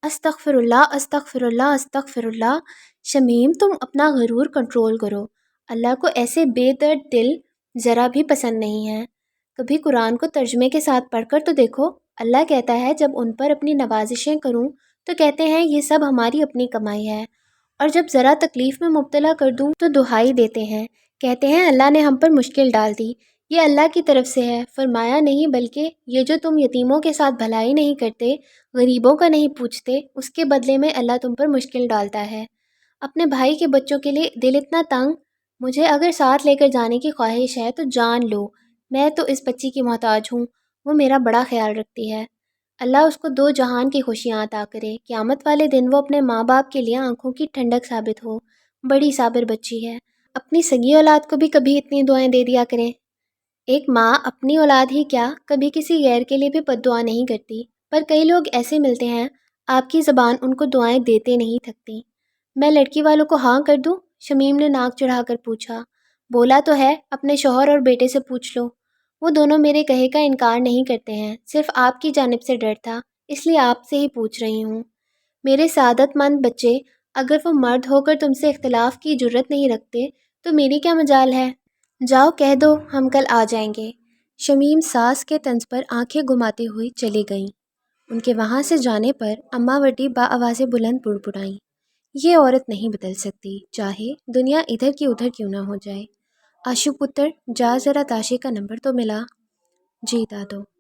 استغفر اللہ، استغفر اللہ، استغفر اللہ۔ شمیم تم اپنا غرور کنٹرول کرو، اللہ کو ایسے بے درد دل ذرا بھی پسند نہیں ہے۔ کبھی قرآن کو ترجمے کے ساتھ پڑھ کر تو دیکھو، اللہ کہتا ہے جب ان پر اپنی نوازشیں کروں تو کہتے ہیں یہ سب ہماری اپنی کمائی ہے، اور جب ذرا تکلیف میں مبتلا کر دوں تو دہائی دیتے ہیں، کہتے ہیں اللہ نے ہم پر مشکل ڈال دی۔ یہ اللہ کی طرف سے ہے، فرمایا نہیں بلکہ یہ جو تم یتیموں کے ساتھ بھلائی نہیں کرتے، غریبوں کا نہیں پوچھتے، اس کے بدلے میں اللہ تم پر مشکل ڈالتا ہے۔ اپنے بھائی کے بچوں کے لیے دل اتنا تنگ، مجھے اگر ساتھ لے کر جانے کی خواہش ہے تو جان لو، میں تو اس بچی کی محتاج ہوں، وہ میرا بڑا خیال رکھتی ہے۔ اللہ اس کو دو جہان کی خوشیاں عطا کرے، قیامت والے دن وہ اپنے ماں باپ کے لیے آنکھوں کی ٹھنڈک ثابت ہو۔ بڑی صابر بچی ہے، اپنی سگی اولاد کو بھی کبھی اتنی دعائیں دے دیا کریں۔ ایک ماں اپنی اولاد ہی کیا، کبھی کسی غیر کے لیے بھی بد دعا نہیں کرتی، پر کئی لوگ ایسے ملتے ہیں آپ کی زبان ان کو دعائیں دیتے نہیں تھکتی۔ میں لڑکی والوں کو ہاں کر دوں؟ شمیم نے ناک چڑھا کر پوچھا۔ بولا تو ہے، اپنے شوہر اور بیٹے سے پوچھ لو، وہ دونوں میرے کہے کا انکار نہیں کرتے ہیں، صرف آپ کی جانب سے ڈر تھا، اس لیے آپ سے ہی پوچھ رہی ہوں۔ میرے سعادت مند بچے، اگر وہ مرد ہو کر تم سے اختلاف کی جرت نہیں رکھتے تو میری کیا مجال ہے؟ جاؤ کہہ دو ہم کل آ جائیں گے۔ شمیم ساس کے طنز پر آنکھیں گھماتی ہوئی چلی گئیں۔ ان کے وہاں سے جانے پر اماں وٹی بآواز بلند بڑبڑائیں، یہ عورت نہیں بدل سکتی، چاہے دنیا ادھر کی ادھر کیوں نہ ہو جائے۔ آشو پتر، جا ذرا تاشی کا نمبر تو ملا۔ جی دادو۔